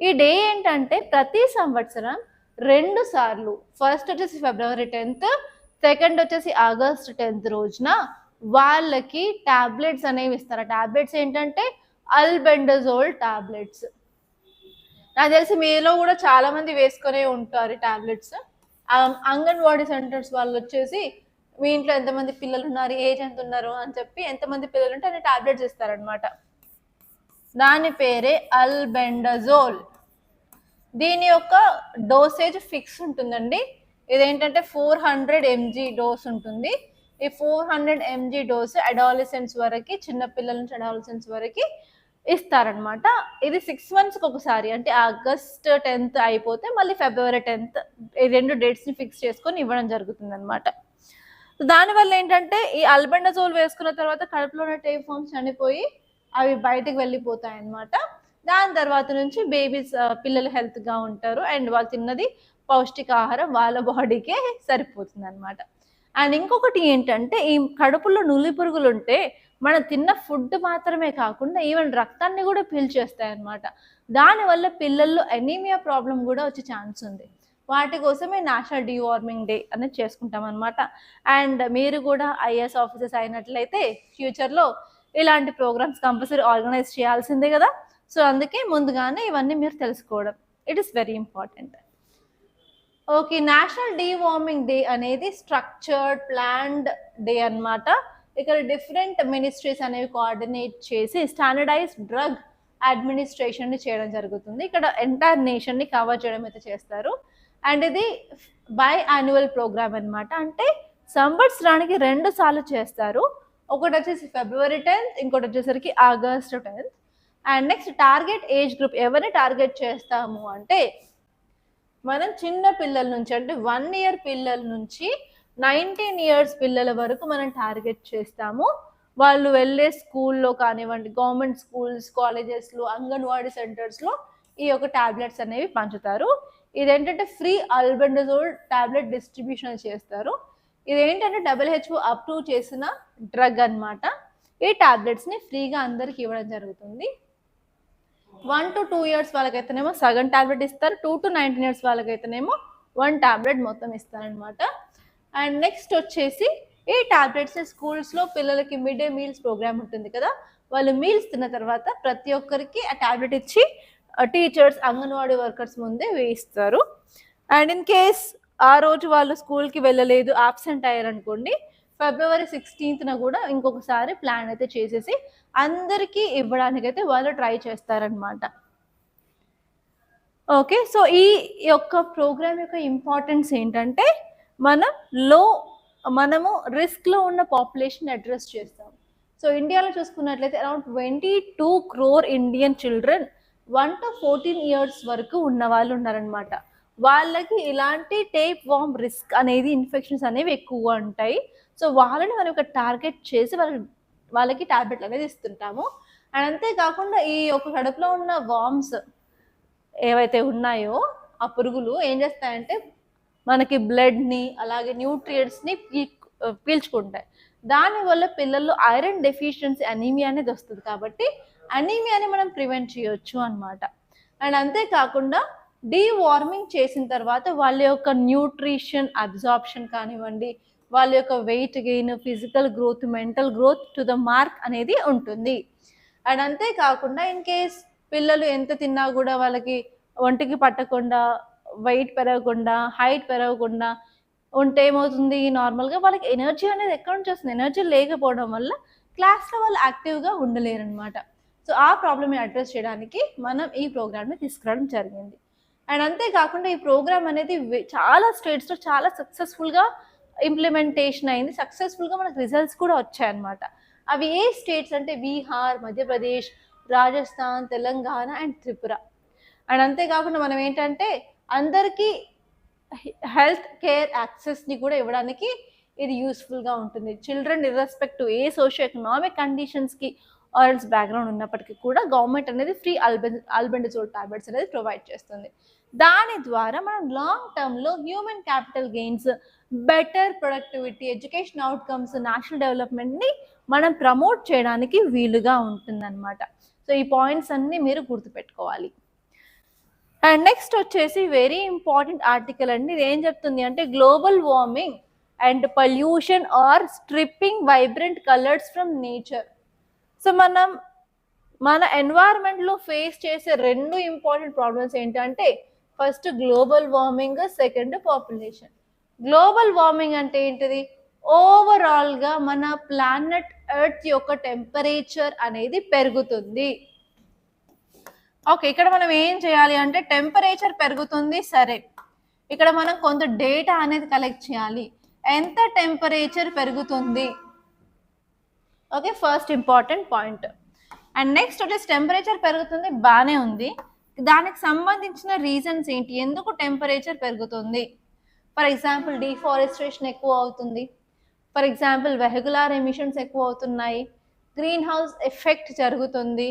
ఈ డే ఏంటంటే ప్రతి సంవత్సరం 2 సార్లు, ఫస్ట్ వచ్చేసి February 10th, సెకండ్ వచ్చేసి August 10th రోజున వాళ్ళకి టాబ్లెట్స్ అనేవి ఇస్తారు. టాబ్లెట్స్ ఏంటంటే అల్బెండజోల్ టాబ్లెట్స్. నాకు తెలిసి మీలో కూడా చాలా మంది వేసుకునే ఉంటారు టాబ్లెట్స్. అంగన్వాడీ సెంటర్స్ వాళ్ళు వచ్చేసి మీ ఇంట్లో ఎంతమంది పిల్లలు ఉన్నారు, ఏజ్ ఎంత ఉన్నారు అని చెప్పి ఎంతమంది పిల్లలు ఉంటే అన్ని టాబ్లెట్స్ ఇస్తారనమాట. దాని పేరే అల్బెండజోల్. దీని యొక్క డోసేజ్ ఫిక్స్ ఉంటుందండి. ఇదేంటంటే 400 mg డోస్ ఉంటుంది. ఈ 400 mg డోస్ అడాలసెంట్స్ వరకు, చిన్నపిల్లల నుంచి అడాలసెంట్స్ వరకు ఇస్తారనమాట. ఇది 6 మంత్స్‌కి ఒకసారి, అంటే ఆగస్ట్ 10th అయిపోతే మళ్ళీ ఫిబ్రవరి 10th ఈ 2 డేట్స్‌ని ఫిక్స్ చేసుకొని ఇవ్వడం జరుగుతుందనమాట. దానివల్ల ఏంటంటే ఈ అల్బెండజోల్ వేసుకున్న తర్వాత కడుపులో ఉన్న టేప్ ఫార్మ్స్ చనిపోయి అవి బయటకు వెళ్ళిపోతాయన్నమాట. దాని తర్వాత నుంచి పిల్లలు హెల్త్‌గా ఉంటారు. అండ్ వాళ్ళు తిన్నది పౌష్టికాహారం వాళ్ళ బాడీకే సరిపోతుందనమాట. అండ్ ఇంకొకటి ఏంటంటే ఈ కడుపులో నులి పురుగులుంటే మనం తిన్న ఫుడ్ మాత్రమే కాకుండా ఈవెన్ రక్తాన్ని కూడా పీల్చేస్తాయన్నమాట. దానివల్ల పిల్లల్లో ఎనీమియా ప్రాబ్లమ్ కూడా వచ్చే ఛాన్స్ ఉంది. వాటి కోసమే నేషనల్ డీవార్మింగ్ డే అనేది చేసుకుంటామన్నమాట. అండ్ మీరు కూడా ఐఏఎస్ ఆఫీసర్స్ అయినట్లయితే ఫ్యూచర్‌లో ఇలాంటి ప్రోగ్రామ్స్ కంపల్సరీ ఆర్గనైజ్ చేయాల్సిందే కదా! సో, అందుకే ముందుగానే ఇవన్నీ మీరు తెలుసుకోవడం. It is very important. Okay. National deworming day అనేది స్ట్రక్చర్డ్, ప్లాన్డ్ డే అన్నమాట. ఇక్కడ డిఫరెంట్ మినిస్ట్రీస్ అనేవి కోఆర్డినేట్ చేసి స్టాండర్డైజ్డ్ డ్రగ్ అడ్మినిస్ట్రేషన్‌ని చేయడం జరుగుతుంది. ఇక్కడ ఎంటైర్ నేషన్‌ని కవర్ చేయడం అయితే చేస్తారు. అండ్ ఇది బై యాన్యువల్ ప్రోగ్రామ్ అన్నమాట. అంటే సంవత్సరానికి 2 సార్లు చేస్తారు. ఒకటొచ్చేసి ఫిబ్రవరి 10th, ఇంకోటొచ్చేసరికి August 10th. And next target age group ఎవరిని టార్గెట్ చేస్తాము అంటే మనం చిన్న పిల్లల నుంచి, అంటే 1 year పిల్లల నుంచి 19 years పిల్లల వరకు మనం టార్గెట్ చేస్తాము. వాళ్ళు వెళ్ళే స్కూల్లో కానివ్వండి, గవర్నమెంట్ స్కూల్స్, కాలేజెస్‌లో, అంగన్వాడీ సెంటర్స్‌లో ఈ యొక్క టాబ్లెట్స్ అనేవి పంచుతారు. ఇదేంటంటే ఫ్రీ అల్బెండజోల్ టాబ్లెట్ డిస్ట్రిబ్యూషన్ చేస్తారు. ఇదేంటంటే WHO అప్రూవ్ చేసిన డ్రగ్ అన్నమాట. ఈ టాబ్లెట్స్‌ని ఫ్రీగా అందరికి ఇవ్వడం జరుగుతుంది. 1 to 2 years వాళ్ళకైతేనేమో సగం టాబ్లెట్ ఇస్తారు. 2 to 19 years వాళ్ళకైతేనేమో 1 టాబ్లెట్ మొత్తం ఇస్తారనమాట. అండ్ నెక్స్ట్ వచ్చేసి ఈ టాబ్లెట్స్ స్కూల్స్‌లో పిల్లలకి మిడ్ డే మీల్స్ ప్రోగ్రామ్ ఉంటుంది కదా! వాళ్ళు మీల్స్ తిన్న తర్వాత ప్రతి ఒక్కరికి ఆ టాబ్లెట్ ఇచ్చి టీచర్స్, అంగన్వాడీ వర్కర్స్ ముందే వేయిస్తారు. అండ్ ఇన్ కేస్ ఆ రోజు వాళ్ళు స్కూల్‌కి వెళ్ళలేదు, ఆబ్సెంట్ అయ్యారనుకోండి, ఫిబ్రవరి 16th కూడా ఇంకొకసారి ప్లాన్ అయితే చేసేసి అందరికీ ఇవ్వడానికైతే వాళ్ళు ట్రై చేస్తారనమాట. ఓకే. సో, ఈ యొక్క ప్రోగ్రామ్ యొక్క ఇంపార్టెన్స్ ఏంటంటే మనము రిస్క్‌లో ఉన్న పాపులేషన్ అడ్రెస్ చేస్తాం. సో, ఇండియాలో చూసుకున్నట్లయితే around 22 crore Indian children 1 to 14 years వరకు ఉన్న వాళ్ళు ఉన్నారనమాట. వాళ్ళకి ఇలాంటి టేప్ వార్మ్ రిస్క్ అనేది, ఇన్ఫెక్షన్స్ అనేవి ఎక్కువగా ఉంటాయి. సో, వాళ్ళని మనం ఒక టార్గెట్ చేసి వాళ్ళకి టాబ్లెట్లు అనేది ఇస్తుంటాము. అండ్ అంతేకాకుండా ఈ యొక్క కడుపులో ఉన్న వార్మ్స్ ఏవైతే ఉన్నాయో ఆ పురుగులు ఏం చేస్తాయంటే మనకి బ్లడ్‌ని, అలాగే న్యూట్రియంట్స్‌ని పీల్చుకుంటాయి. దానివల్ల పిల్లల్లో ఐరన్ డెఫిషియన్సీ అనీమియా అనేది వస్తది. కాబట్టి అనీమియాని మనం ప్రివెంట్ చేయొచ్చు అన్నమాట. అండ్ అంతేకాకుండా డీవార్మింగ్ చేసిన తర్వాత వాళ్ళ యొక్క న్యూట్రిషన్ అబ్జార్ప్షన్ కానివ్వండి, వాళ్ళ యొక్క weight gain, physical growth, mental growth to the mark అనేది ఉంటుంది. అండ్ అంతేకాకుండా ఇన్ కేస్ పిల్లలు ఎంత తిన్నా కూడా వాళ్ళకి ఒంటికి పట్టకుండా, వెయిట్ పెరగకుండా, హైట్ పెరగకుండా ఉంటే ఏమవుతుంది, నార్మల్‌గా వాళ్ళకి ఎనర్జీ అనేది ఎక్కడి నుంచి వస్తుంది? ఎనర్జీ లేకపోవడం వల్ల క్లాస్‌లో వాళ్ళు యాక్టివ్‌గా ఉండలేరనమాట. సో, ఆ ప్రాబ్లమ్‌ని అడ్రెస్ చేయడానికి మనం ఈ ప్రోగ్రామ్‌ని తీసుకురావడం జరిగింది. అండ్ అంతేకాకుండా ఈ ప్రోగ్రామ్ అనేది చాలా స్టేట్స్‌లో చాలా సక్సెస్‌ఫుల్‌గా ఇంప్లిమెంటేషన్ అయింది. సక్సెస్‌ఫుల్‌గా మనకు రిజల్ట్స్ కూడా వచ్చాయన్నమాట. అవి ఏ స్టేట్స్ అంటే బీహార్, మధ్యప్రదేశ్, రాజస్థాన్, తెలంగాణ అండ్ త్రిపుర. అండ్ అంతేకాకుండా మనం ఏంటంటే అందరికీ హెల్త్ కేర్ యాక్సెస్‌ని కూడా ఇవ్వడానికి ఇది యూస్‌ఫుల్‌గా ఉంటుంది. చిల్డ్రన్ ఇర్రెస్పెక్టివ్ ఏ సోషియో ఎకనామిక్ కండిషన్స్‌కి ఆర్ ఎల్స్ బ్యాక్‌గ్రౌండ్ ఉన్నప్పటికీ కూడా గవర్నమెంట్ అనేది ఫ్రీ అల్బెండజోల్ టాబ్లెట్స్ అనేది ప్రొవైడ్ చేస్తుంది. దాని ద్వారా మనం లాంగ్ టర్మ్‌లో human capital gains, better productivity, education outcomes, national డెవలప్‌మెంట్‌ని మనం ప్రమోట్ చేయడానికి వీలుగా ఉంటుందన్నమాట. సో, ఈ పాయింట్స్ అన్నీ మీరు గుర్తుపెట్టుకోవాలి. అండ్ నెక్స్ట్ వచ్చేసి వెరీ ఇంపార్టెంట్ ఆర్టికల్ అండి. ఇది ఏం చెప్తుంది అంటే global warming and pollution are stripping vibrant colours from nature. So, మన ఎన్వైరన్మెంట్లో ఫేస్ చేసే 2 ఇంపార్టెంట్ ప్రాబ్లమ్స్ ఏంటంటే first global warming, second population. Global warming అంటే ఏంటిది? ఓవరాల్‌గా మన ప్లానెట్ ఎర్త్ యొక్క టెంపరేచర్ అనేది పెరుగుతుంది. ఓకే. ఇక్కడ మనం ఏం చేయాలి అంటే టెంపరేచర్ పెరుగుతుంది సరే. ఇక్కడ మనం కొంత డేటా అనేది కలెక్ట్ చేయాలి. ఎంత టెంపరేచర్ పెరుగుతుంది? Okay. First important point. And next వచ్చేసి టెంపరేచర్ పెరుగుతుంది, బాగానే ఉంది. దానికి సంబంధించిన రీజన్స్ ఏంటి, ఎందుకు టెంపరేచర్ పెరుగుతుంది? ఫర్ ఎగ్జాంపుల్ డిఫారెస్ట్రేషన్ ఎక్కువ అవుతుంది, ఫర్ ఎగ్జాంపుల్ వెహికులర్ ఎమిషన్స్ ఎక్కువ అవుతున్నాయి, గ్రీన్ హౌస్ ఎఫెక్ట్ జరుగుతుంది,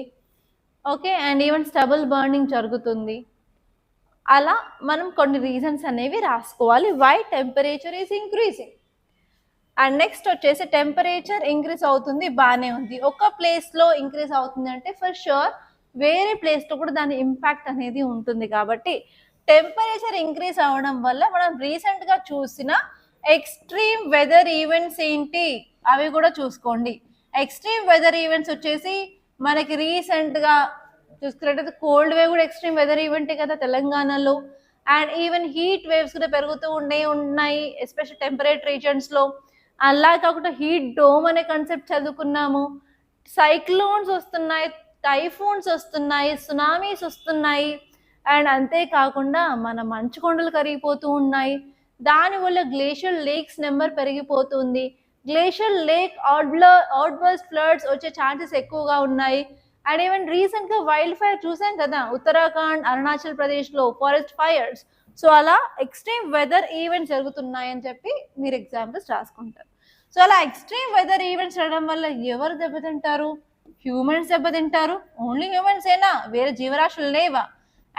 okay, and even stubble burning జరుగుతుంది. అలా మనం కొన్ని రీజన్స్ అనేవి రాసుకోవాలి why temperature is increasing. And next వచ్చేసి టెంపరేచర్ ఇంక్రీజ్ అవుతుంది, బాగానే ఉంది. ఒక ప్లేస్లో ఇంక్రీజ్ అవుతుంది అంటే ఫర్ షూర్ వేరే ప్లేస్లో కూడా దాని ఇంపాక్ట్ అనేది ఉంటుంది. కాబట్టి టెంపరేచర్ ఇంక్రీజ్ అవ్వడం వల్ల మనం రీసెంట్గా చూసిన ఎక్స్ట్రీమ్ వెదర్ ఈవెంట్స్ ఏంటి అవి కూడా చూసుకోండి. ఎక్స్ట్రీమ్ వెదర్ ఈవెంట్స్ వచ్చేసి మనకి రీసెంట్గా చూసుకున్నట్టయితే కోల్డ్ వేవ్ కూడా ఎక్స్ట్రీమ్ వెదర్ ఈవెంటే కదా తెలంగాణలో. అండ్ ఈవెన్ హీట్ వేవ్స్ కూడా పెరుగుతూ ఉన్నాయి ఎస్పెషల్ టెంపరేట్ రీజన్స్లో. అలా కాకుండా హీట్ డోమ్ అనే కాన్సెప్ట్ చదువుకున్నాము. సైక్లోన్స్ వస్తున్నాయి, టైఫూన్స్ వస్తున్నాయి, సునామీస్ వస్తున్నాయి. అండ్ అంతేకాకుండా మన మంచు కొండలు కరిగిపోతూ ఉన్నాయి. దానివల్ల గ్లేషియల్ లేక్స్ నెంబర్ పెరిగిపోతుంది. గ్లేషియల్ లేక్ అవుట్బర్స్ట్ ఫ్లడ్స్ వచ్చే ఛాన్సెస్ ఎక్కువగా ఉన్నాయి. అండ్ ఈవెన్ రీసెంట్గా వైల్డ్ ఫైర్ చూసాం కదా ఉత్తరాఖండ్, అరుణాచల్ ప్రదేశ్లో ఫారెస్ట్ ఫైర్స్. సో అలా ఎక్స్ట్రీమ్ వెదర్ ఈవెంట్స్ జరుగుతున్నాయని చెప్పి మీరు ఎగ్జాంపుల్స్ రాసుకుంటారు. సో అలా ఎక్స్ట్రీమ్ వెదర్ ఈవెంట్స్ జరగడం వల్ల ఎవరు దెబ్బతింటారు? హ్యూమన్స్ దెబ్బతింటారు. ఓన్లీ హ్యూమన్స్ ఏనా, వేరే జీవరాశులు లేవా?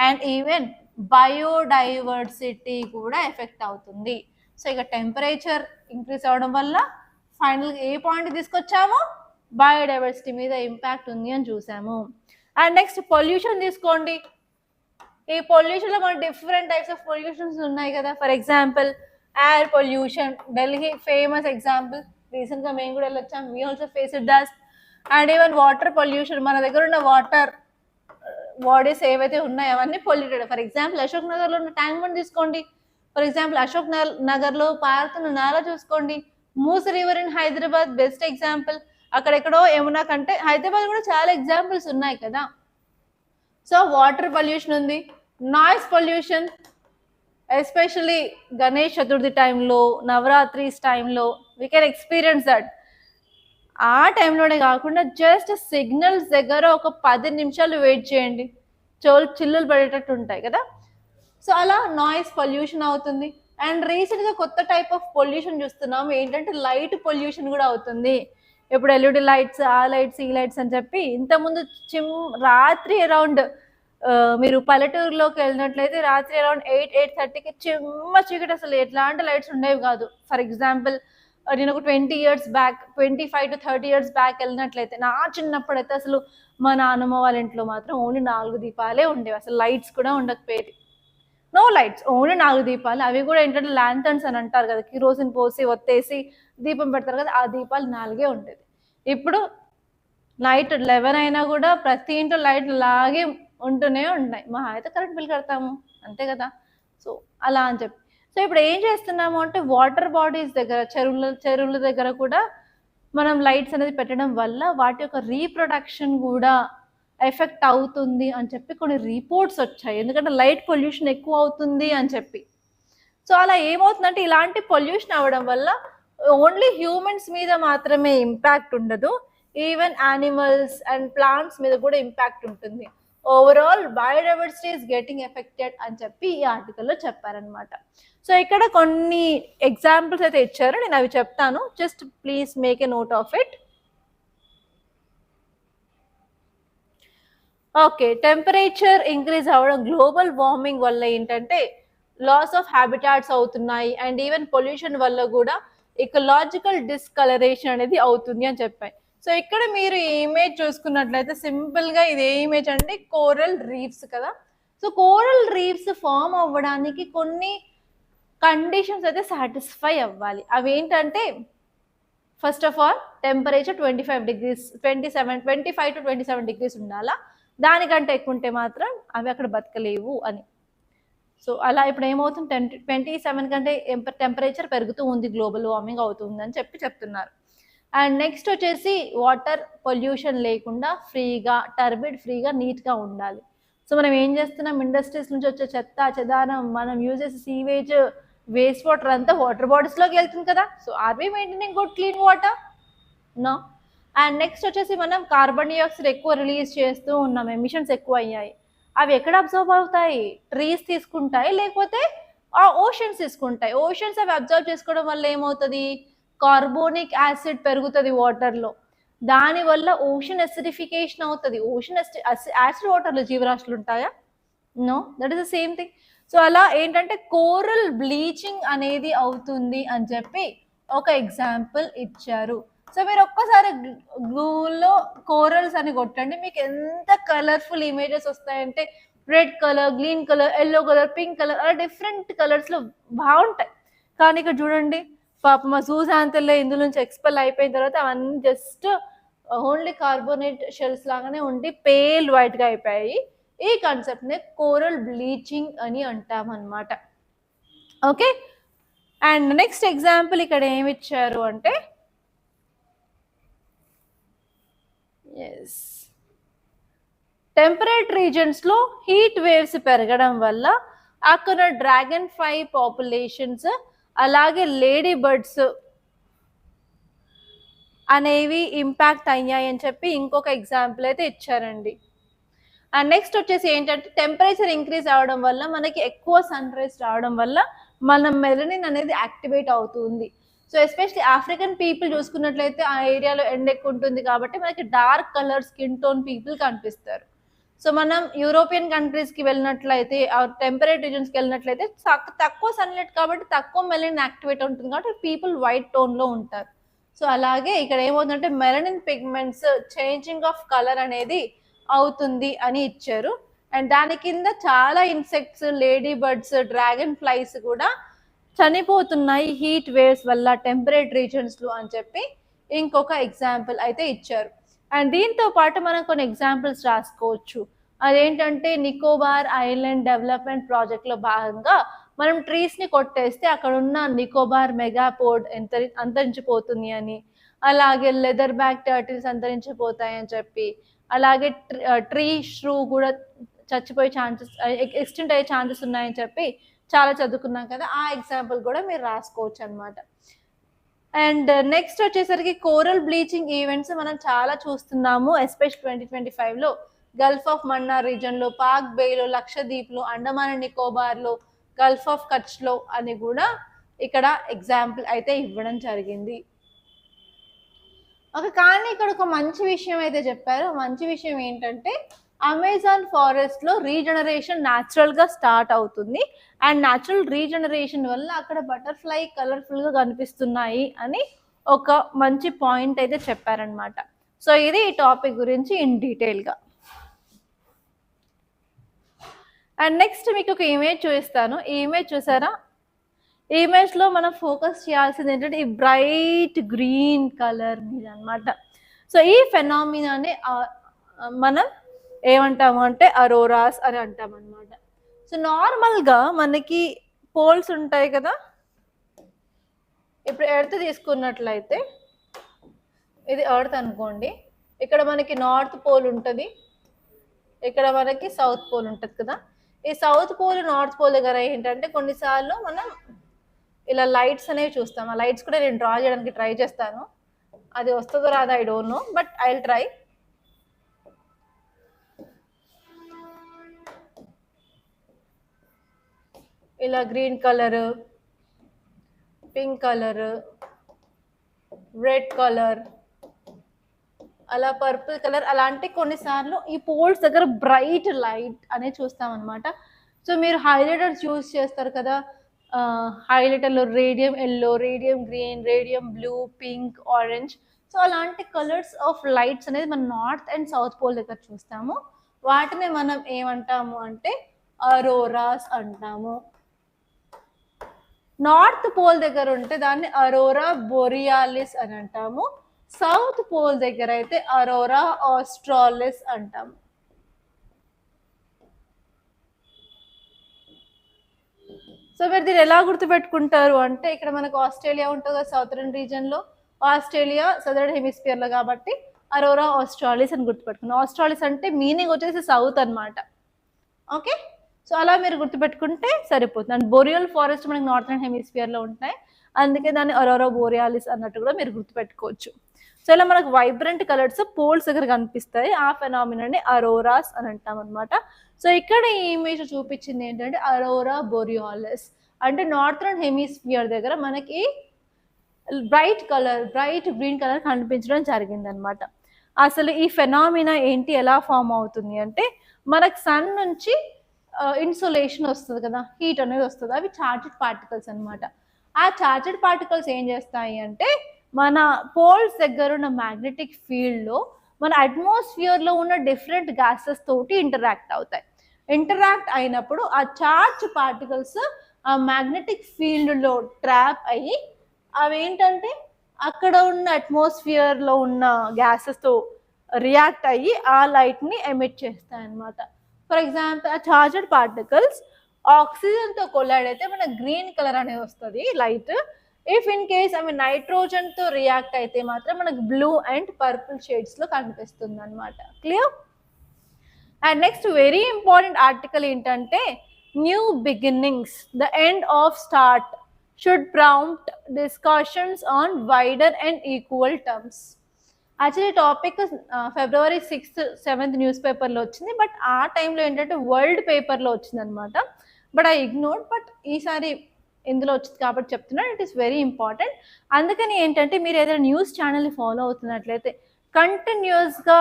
అండ్ ఈవెన్ బయోడైవర్సిటీ కూడా ఎఫెక్ట్ అవుతుంది. సో ఇక టెంపరేచర్ ఇంక్రీజ్ అవడం వల్ల ఫైనల్గా ఏ పాయింట్ తీసుకొచ్చామో బయోడైవర్సిటీ మీద ఇంపాక్ట్ ఉంది అని చూసాము. అండ్ నెక్స్ట్ పొల్యూషన్ తీసుకోండి. ఈ పొల్యూషన్లో మన డిఫరెంట్ టైప్స్ ఆఫ్ పొల్యూషన్స్ ఉన్నాయి కదా. For example air pollution, Delhi famous example. రీసెంట్గా మేము కూడా వెళ్ళొచ్చాం, we also face dust. And even water pollution, మన దగ్గర ఉన్న వాటర్ బాడీస్ ఏవైతే ఉన్నాయో అవన్నీ పొల్యూటెడ్. ఫర్ ఎగ్జాంపుల్ అశోక్ నగర్లో ఉన్న ట్యాంక్ బండ్ తీసుకోండి. ఫర్ ఎగ్జాంపుల్ అశోక్ నగర్లో పారుతున్న నాలా చూసుకోండి. Musi river in Hyderabad best example. అక్కడెక్కడో యమునా కంటే హైదరాబాద్ కూడా చాలా ఎగ్జాంపుల్స్ ఉన్నాయి కదా. సో వాటర్ పొల్యూషన్ ఉంది. Noise pollution, especially Ganesh Chaturthi టైంలో, నవరాత్రీస్ టైంలో వీ కెన్ ఎక్స్పీరియన్స్ దట్. ఆ టైంలోనే కాకుండా జస్ట్ సిగ్నల్స్ దగ్గర ఒక 10 నిమిషాలు వెయిట్ చేయండి, చిల్లులు పడేటట్టు ఉంటాయి కదా. సో అలా నాయిస్ పొల్యూషన్ అవుతుంది. అండ్ రీసెంట్గా కొత్త టైప్ ఆఫ్ పొల్యూషన్ చూస్తున్నాము, ఏంటంటే లైట్ పొల్యూషన్ కూడా అవుతుంది. ఇప్పుడు ఎల్ఈడి లైట్స్, ఆ లైట్స్, ఈ లైట్స్ అని చెప్పి. ఇంతకుముందు రాత్రి అరౌండ్ మీరు పల్లెటూరులోకి వెళ్ళినట్లయితే రాత్రి అరౌండ్ 8-8:30కి చిమ్మ చీకటి, అసలు ఎట్లాంటి లైట్స్ ఉండేవి కాదు. ఫర్ ఎగ్జాంపుల్ నేను ఒక 20 years back, 25 to 30 years back వెళ్ళినట్లయితే, నా చిన్నప్పుడైతే అసలు మా నాన్నమ్మ వాళ్ళ ఇంట్లో మాత్రం ఓన్లీ 4 దీపాలే ఉండేవి, అసలు లైట్స్ కూడా ఉండకపోయేది. నో లైట్స్, ఓన్లీ 4 దీపాలు. అవి కూడా ఏంటంటే ల్యాంటర్న్స్ అని అంటారు కదా, కిరోసిన్ పోసి ఒత్తేసి దీపం పెడతారు కదా, ఆ దీపాలు 4 ఉండేది. ఇప్పుడు నైట్ 11 అయినా కూడా ప్రతి ఇంట్లో లైట్ లాగే ఉంటూనే ఉన్నాయి. మా అయితే కరెంట్ బిల్ కడతాము అంతే కదా. సో అలా అని చెప్పి, సో ఇప్పుడు ఏం చేస్తున్నాము అంటే వాటర్ బాడీస్ దగ్గర, చెరువుల దగ్గర కూడా మనం లైట్స్ అనేది పెట్టడం వల్ల వాటి యొక్క రీప్రొడక్షన్ కూడా ఎఫెక్ట్ అవుతుంది అని చెప్పి కొన్ని రిపోర్ట్స్ వచ్చాయి. ఎందుకంటే లైట్ పొల్యూషన్ ఎక్కువ అవుతుంది అని చెప్పి. సో అలా ఏమవుతుందంటే ఇలాంటి పొల్యూషన్ అవ్వడం వల్ల ఓన్లీ హ్యూమన్స్ మీద మాత్రమే ఇంపాక్ట్ ఉండదు, ఈవెన్ యానిమల్స్ అండ్ ప్లాంట్స్ మీద కూడా ఇంపాక్ట్ ఉంటుంది. Overall biodiversity is getting affected అని చెప్పి ఈ ఆర్టికల్లో చెప్పారనమాట. సో ఇక్కడ కొన్ని ఎగ్జాంపుల్స్ అయితే ఇచ్చారు, నేను అవి చెప్తాను, just please make a note of it. Okay, temperature increase అవ్వడం గ్లోబల్ వార్మింగ్ వల్ల ఏంటంటే లాస్ ఆఫ్ హ్యాబిటాట్స్ అవుతున్నాయి. అండ్ ఈవెన్ పొల్యూషన్ వల్ల కూడా ఇకలాజికల్ డిస్కలరేషన్ అనేది అవుతుంది అని చెప్పాయి. సో ఇక్కడ మీరు ఈ ఇమేజ్ చూసుకున్నట్లయితే సింపుల్గా ఇది ఏ ఇమేజ్ అంటే కోరల్ రీఫ్స్ కదా. సో కోరల్ రీఫ్స్ ఫామ్ అవ్వడానికి కొన్ని కండిషన్స్ అయితే సాటిస్ఫై అవ్వాలి. అవి ఏంటంటే first of all temperature 25 degrees 25 to 27 degrees ఉండాలా, దానికంటే ఎక్కువ ఉంటే మాత్రం అవి అక్కడ బతకలేవు అని. సో అలా ఇప్పుడు ఏమవుతుంది, 27 కంటే టెంపరేచర్ పెరుగుతూ ఉంది, గ్లోబల్ వార్మింగ్ అవుతుంది అని చెప్తున్నారు. అండ్ నెక్స్ట్ వచ్చేసి వాటర్ పొల్యూషన్ లేకుండా ఫ్రీగా, టర్బిడ్ ఫ్రీగా, నీట్గా ఉండాలి. సో మనం ఏం చేస్తున్నాం, ఇండస్ట్రీస్ నుంచి వచ్చే చెత్త చెదారం, మనం యూజ్ చేసే సీవేజ్, వేస్ట్ వాటర్ అంతా వాటర్ బాడీస్లోకి వెళ్తుంది కదా. So are we maintaining good clean water? No. And next వచ్చేసి మనం కార్బన్ డైఆక్సైడ్ ఎక్కువ రిలీజ్ చేస్తూ ఉన్నాం, ఎమిషన్స్ ఎక్కువ అయ్యాయి. అవి ఎక్కడ అబ్జర్వ్ అవుతాయి? ట్రీస్ తీసుకుంటాయి, లేకపోతే ఓషన్స్ తీసుకుంటాయి. ఓషన్స్ అవి అబ్జర్వ్ చేసుకోవడం వల్ల ఏమవుతుంది? కార్బోనిక్ యాసిడ్ పెరుగుతుంది వాటర్లో. దానివల్ల ఓషన్ ఎసిడిఫికేషన్ అవుతుంది. ఓషన్ యాసిడ్ వాటర్లో జీవరాశులు ఉంటాయా? No, that is the same thing. So అలా ఏంటంటే కోరల్ బ్లీచింగ్ అనేది అవుతుంది అని చెప్పి ఒక ఎగ్జాంపుల్ ఇచ్చారు. సో మీరు ఒక్కసారి గూగుల్లో కోరల్స్ అని కొట్టండి, మీకు ఎంత కలర్ఫుల్ ఇమేజెస్ వస్తాయంటే red colour, green colour, yellow colour, pink colour, అలా డిఫరెంట్ కలర్స్లో బాగుంటాయి. కానీ ఇక్కడ చూడండి, పాప మా సూజాంతల్లో ఇందులో నుంచి ఎక్స్పెల్ అయిపోయిన తర్వాత అవన్నీ జస్ట్ ఓన్లీ కార్బోనేట్ షెల్స్ లాగానే ఉండి పేల్ వైట్గా అయిపోయాయి. ఈ కాన్సెప్ట్ని కోరల్ బ్లీచింగ్ అని అంటామన్నమాట. ఓకే, అండ్ నెక్స్ట్ ఎగ్జాంపుల్ ఇక్కడ ఏమి ఇచ్చారు అంటే, ఎస్, టెంపరేట్ రీజన్స్లో హీట్ వేవ్స్ పెరగడం వల్ల అక్కడ డ్రాగన్ ఫ్లై పాపులేషన్స్ అలాగే లేడీ బర్డ్స్ అనేవి ఇంపాక్ట్ అయ్యాయి అని చెప్పి ఇంకొక ఎగ్జాంపుల్ అయితే ఇచ్చారండి. అండ్ నెక్స్ట్ వచ్చేసి ఏంటంటే టెంపరేచర్ ఇంక్రీజ్ అవడం వల్ల మనకి ఎక్కువ సన్ రైజ్ రావడం వల్ల మన మెలనిన్ అనేది యాక్టివేట్ అవుతుంది. సో ఎస్పెషల్లీ ఆఫ్రికన్ పీపుల్ చూసుకున్నట్లయితే ఆ ఏరియాలో ఎండ ఎక్కువ ఉంటుంది కాబట్టి మనకి dark colour skin tone people కనిపిస్తారు. సో మనం యూరోపియన్ కంట్రీస్కి వెళ్ళినట్లయితే, టెంపరేట్ రీజన్స్కి వెళ్ళినట్లయితే తక్కువ సన్లైట్ కాబట్టి తక్కువ మెలనిన్ యాక్టివేట్ ఉంటుంది కాబట్టి పీపుల్ వైట్ టోన్లో ఉంటారు. సో అలాగే ఇక్కడ ఏమవుతుందంటే melanin pigments changing of colour అనేది అవుతుంది అని ఇచ్చారు. అండ్ దాని కింద చాలా insects, lady birds, dragon flies కూడా చనిపోతున్నాయి హీట్ వేవ్స్ వల్ల టెంపరేట్ రీజన్స్లో అని చెప్పి ఇంకొక ఎగ్జాంపుల్ అయితే ఇచ్చారు. అండ్ దీంతో పాటు మనం కొన్ని ఎగ్జాంపుల్స్ రాసుకోవచ్చు. అదేంటంటే నికోబార్ ఐలాండ్ డెవలప్మెంట్ ప్రాజెక్ట్లో భాగంగా మనం ట్రీస్ని కొట్టేస్తే అక్కడ ఉన్న నికోబార్ మెగాపోడ్ అంతరించిపోతుంది అని, అలాగే లెదర్ బ్యాక్ టర్టిల్స్ అంతరించిపోతాయి అని చెప్పి, అలాగే ట్రీ ష్రూ కూడా చచ్చిపోయే ఛాన్సెస్, ఎక్స్టెంట్ అయ్యే ఛాన్సెస్ ఉన్నాయని చెప్పి చాలా చదువుకున్నాం కదా, ఆ ఎగ్జాంపుల్ కూడా మీరు రాసుకోవచ్చు అనమాట. అండ్ నెక్స్ట్ వచ్చేసరికి కోరల్ బ్లీచింగ్ ఈవెంట్స్ మనం చాలా చూస్తున్నాము, ఎస్పెషల్ 2025లో గల్ఫ్ ఆఫ్ మన్నార్ రీజన్లో, పాక్ బేలో, లక్షద్వీప్లో, అండమాన్ అండ్ నికోబార్లో, గల్ఫ్ ఆఫ్ కచ్లో అని కూడా ఇక్కడ ఎగ్జాంపుల్ అయితే ఇవ్వడం జరిగింది. ఓకే, కానీ ఇక్కడ ఒక మంచి విషయం అయితే చెప్పారు. మంచి విషయం ఏంటంటే అమెజాన్ ఫారెస్ట్లో రీజనరేషన్ న్యాచురల్గా స్టార్ట్ అవుతుంది. అండ్ న్యాచురల్ రీజనరేషన్ వల్ల అక్కడ బటర్ఫ్లై కలర్ఫుల్గా కనిపిస్తున్నాయి అని ఒక మంచి పాయింట్ అయితే చెప్పారనమాట. సో ఇది ఈ టాపిక్ గురించి ఇన్ డీటెయిల్గా. అండ్ నెక్స్ట్ మీకు ఒక ఇమేజ్ చూపిస్తాను. ఈ ఇమేజ్ చూసారా? ఈ ఇమేజ్లో మనం ఫోకస్ చేయాల్సింది ఏంటంటే ఈ బ్రైట్ గ్రీన్ కలర్ మీద అనమాట. సో ఈ ఫెనామినాని మనం ఏమంటాము అంటే అరోరాస్ అని అంటాం అనమాట. సో నార్మల్గా మనకి పోల్స్ ఉంటాయి కదా, ఇప్పుడు ఎర్త్ తీసుకున్నట్లయితే ఇది ఎర్త్ అనుకోండి, ఇక్కడ మనకి నార్త్ పోల్ ఉంటుంది, ఇక్కడ మనకి సౌత్ పోల్ ఉంటుంది కదా. ఈ సౌత్ పోల్ నార్త్ పోల్ దగ్గర ఏంటంటే కొన్నిసార్లు మనం ఇలా లైట్స్ అనేవి చూస్తాం. ఆ లైట్స్ కూడా నేను డ్రా చేయడానికి ట్రై చేస్తాను, అది వస్తుందో రాదో I don't know, but I will try. ఇలా green colour, pink colour, red colour, అలా పర్పుల్ కలర్, అలాంటి కొన్నిసార్లు ఈ పోల్స్ దగ్గర బ్రైట్ లైట్ అనేది చూస్తాం అనమాట. సో మీరు హైలైటర్స్ యూజ్ చేస్తారు కదా, హైలైటర్లో radium yellow, radium green, radium blue, pink, orange, so అలాంటి కలర్స్ ఆఫ్ లైట్స్ అనేది మనం నార్త్ అండ్ సౌత్ పోల్ దగ్గర చూస్తాము. వాటిని మనం ఏమంటాము అంటే అరోరాస్ అంటాము. నార్త్ పోల్ దగ్గర ఉంటే దాన్ని అరోరా బొరియాలిస్ అని అంటాము. సౌత్ పోల్ దగ్గర అయితే అరోరా ఆస్ట్రాలిస్ అంటాము. సో మీరు దీన్ని ఎలా గుర్తుపెట్టుకుంటారు అంటే, ఇక్కడ మనకు ఆస్ట్రేలియా ఉంటుంది కదా సౌదర్న్ రీజన్లో, ఆస్ట్రేలియా సదర్న్ హెమిస్ఫియర్లో కాబట్టి అరోరా ఆస్ట్రాలిస్ అని గుర్తుపెట్టుకున్నాం. ఆస్ట్రాలిస్ అంటే మీనింగ్ వచ్చేసి సౌత్ అనమాట. ఓకే, సో అలా మీరు గుర్తుపెట్టుకుంటే సరిపోతుంది. అండ్ బోరియల్ ఫారెస్ట్ మనకి నార్థన్ హెమిస్ఫియర్లో ఉంటాయి, అందుకే దాన్ని అరోరా బోరియాలిస్ అన్నట్టు కూడా మీరు గుర్తుపెట్టుకోవచ్చు. సో ఇలా మనకు వైబ్రెంట్ కలర్స్ పోల్స్ దగ్గర కనిపిస్తాయి. ఆ ఫెనామినాని అరోరాస్ అని అంటాం అనమాట. సో ఇక్కడ ఈ ఇమేజ్ చూపించింది ఏంటంటే అరోరా బోరియాలిస్, అంటే నార్థరన్ హెమిస్ఫియర్ దగ్గర మనకి బ్రైట్ గ్రీన్ కలర్ కనిపించడం జరిగింది అనమాట. అసలు ఈ ఫెనామినా ఏంటి, ఎలా ఫామ్ అవుతుంది అంటే మనకు సన్ నుంచి ఇన్సులేషన్ వస్తుంది కదా, హీట్ అనేది వస్తుంది, అవి చార్జ్డ్ పార్టికల్స్ అనమాట. ఆ చార్జ్డ్ పార్టికల్స్ ఏం చేస్తాయి అంటే మన పోల్స్ దగ్గర ఉన్న మ్యాగ్నెటిక్ ఫీల్డ్లో మన అట్మాస్ఫియర్లో ఉన్న డిఫరెంట్ గ్యాసెస్ తోటి ఇంటరాక్ట్ అవుతాయి. ఇంటరాక్ట్ అయినప్పుడు ఆ చార్జ్ పార్టికల్స్ ఆ మ్యాగ్నెటిక్ ఫీల్డ్లో ట్రాప్ అయ్యి అవి ఏంటంటే అక్కడ ఉన్న అట్మాస్ఫియర్లో ఉన్న గ్యాసెస్తో రియాక్ట్ అయ్యి ఆ లైట్ని ఎమిట్ చేస్తాయి అన్నమాట. ఫర్ ఎగ్జాంపుల్ ఆ చార్జ్డ్ పార్టికల్స్ ఆక్సిజన్తో కొలైడ్ అయితే మనకు గ్రీన్ కలర్ అనేది వస్తుంది లైట్. ఇఫ్ ఇన్ కేస్ అవి నైట్రోజన్తో రియాక్ట్ అయితే మాత్రం మనకు బ్లూ అండ్ పర్పుల్ షేడ్స్లో కనిపిస్తుంది అనమాట. Clear? And next very important article ఏంటంటే new beginnings the end of start should prompt discussions on wider and equal terms. Actually topic February 6th 7th news పేపర్లో వచ్చింది, బట్ ఆ టైంలో ఏంటంటే వరల్డ్ పేపర్లో వచ్చింది అనమాట. బట్ ఐ ఇగ్నోర్డ్, బట్ ఈసారి ఇందులో వచ్చింది కాబట్టి చెప్తున్నాను. It is very important. అందుకని ఏంటంటే మీరు ఏదైనా న్యూస్ ఛానల్ని ఫాలో అవుతున్నట్లయితే కంటిన్యూస్గా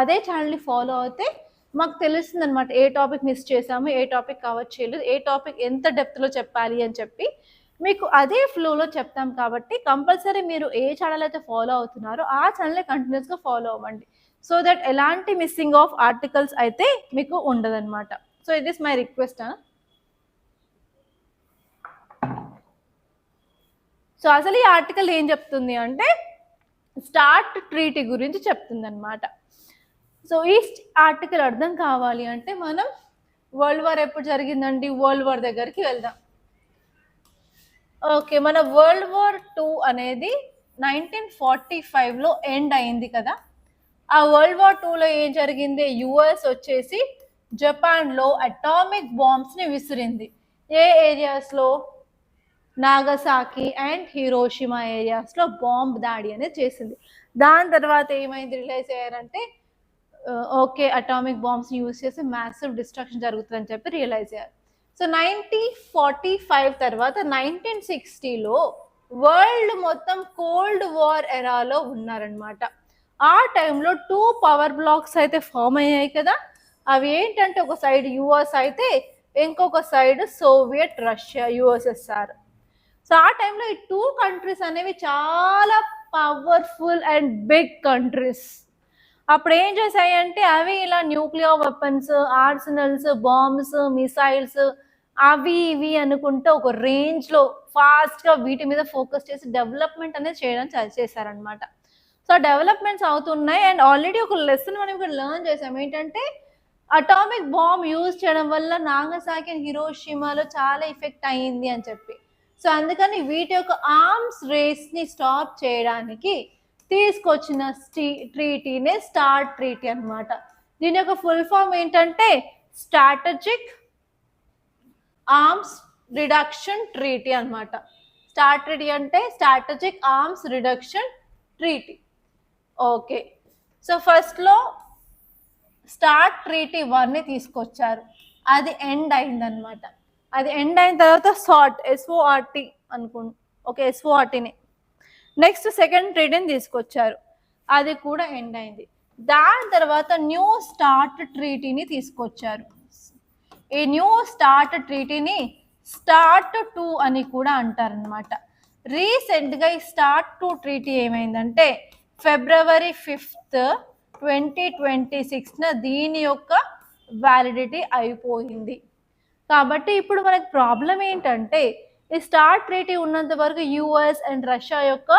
అదే ఛానల్ని ఫాలో అవుతే మాకు తెలుస్తుంది అనమాట, ఏ టాపిక్ మిస్ చేసాము, ఏ టాపిక్ కవర్ చేయలేదు, ఏ టాపిక్ ఎంత డెప్త్లో చెప్పాలి అని చెప్పి మీకు అదే ఫ్లోలో చెప్తాం. కాబట్టి కంపల్సరీ మీరు ఏ ఛానల్ అయితే ఫాలో అవుతున్నారో ఆ ఛానల్ని కంటిన్యూస్గా ఫాలో అవ్వండి, సో దట్ ఎలాంటి మిస్సింగ్ ఆఫ్ ఆర్టికల్స్ అయితే మీకు ఉండదన్నమాట. So it is my request. So అసలు ఈ ఆర్టికల్ ఏం చెప్తుంది అంటే స్టార్ట్ ట్రీటీ గురించి చెప్తుంది అనమాట. సో ఈ ఆర్టికల్ అర్థం కావాలి అంటే మనం వరల్డ్ వార్ ఎప్పుడు జరిగిందండి, వరల్డ్ వార్ దగ్గరికి వెళ్దాం. ఓకే, మన వరల్డ్ వార్ 2 అనేది 1945లో ఎండ్ అయింది కదా. ఆ వరల్డ్ వార్ 2లో ఏం జరిగింది, యుఎస్ వచ్చేసి జపాన్లో అటామిక్ బాంబ్స్ని విసిరింది. ఏ ఏరియాస్లో? నాగసాకి అండ్ హిరోషిమా ఏరియాస్లో బాంబ్ దాడి అనేది చేసింది. దాని తర్వాత ఏమైంది, రిలైజ్ అయ్యారంటే ఓకే అటామిక్ బాంబ్స్ని యూజ్ చేసి మ్యాసివ్ డిస్ట్రక్షన్ జరుగుతుందని చెప్పి రియలైజ్ అయ్యారు. సో 1945 తర్వాత 1960లో వరల్డ్ మొత్తం కోల్డ్ వార్ ఎరాలో ఉన్నారనమాట. ఆ టైంలో 2 పవర్ బ్లాక్స్ అయితే ఫామ్ అయ్యాయి కదా. అవి ఏంటంటే ఒక సైడ్ యుఎస్ అయితే ఇంకొక side Soviet Russia, USSR. So ఆ టైంలో ఈ 2 కంట్రీస్ అనేవి చాలా పవర్ఫుల్ అండ్ బిగ్ కంట్రీస్. అప్పుడు ఏం చేశాయంటే అవి ఇలా న్యూక్లియర్ వెపన్స్, ఆర్సనల్స్, బాంబ్స్, మిసైల్స్ అవి ఇవి అనుకుంటే ఒక రేంజ్లో ఫాస్ట్గా వీటి మీద ఫోకస్ చేసి డెవలప్మెంట్ అనేది చేయడం చేశారనమాట. సో డెవలప్మెంట్స్ అవుతున్నాయి. అండ్ ఆల్రెడీ ఒక లెసన్ మనం ఇక్కడ లెర్న్ చేసాం, ఏంటంటే అటామిక్ బాంబ్ యూజ్ చేయడం వల్ల నాగసాకి అండ్ హిరోషిమాలో చాలా ఎఫెక్ట్ అయ్యింది అని చెప్పి. సో అందుకని వీటి యొక్క ఆర్మ్స్ రేస్ని స్టాప్ చేయడానికి తీసుకొచ్చిన ట్రీటీనే స్టార్ట్ ట్రీటీ అనమాట. దీని యొక్క ఫుల్ ఫామ్ ఏంటంటే స్ట్రాటజిక్ ఆర్మ్స్ రిడక్షన్ ట్రీటీ అనమాట. స్టార్ట్ ట్రీటీ అంటే strategic arms reduction treaty. Okay, so ఫస్ట్లో స్టార్ట్ ట్రీటీ 1ని తీసుకొచ్చారు, అది ఎండ్ అయిందనమాట. అది ఎండ్ అయిన తర్వాత SORT ఓకే SORTని నెక్స్ట్ సెకండ్ ట్రీటీని తీసుకొచ్చారు, అది కూడా ఎండ్ అయింది. దాని తర్వాత న్యూ స్టార్ట్ ట్రీటీని తీసుకొచ్చారు. ఈ న్యూ స్టార్ట్ ట్రీటీని స్టార్ట్ 2 అని కూడా అంటారనమాట. రీసెంట్గా ఈ స్టార్ట్ 2 ట్రీటీ ఏమైందంటే February 5th 2026న దీని యొక్క వ్యాలిడిటీ అయిపోయింది. కాబట్టి ఇప్పుడు మనకి ప్రాబ్లం ఏంటంటే ఈ స్టార్ట్ ట్రీటీ ఉన్నంత వరకు యుఎస్ అండ్ రష్యా యొక్క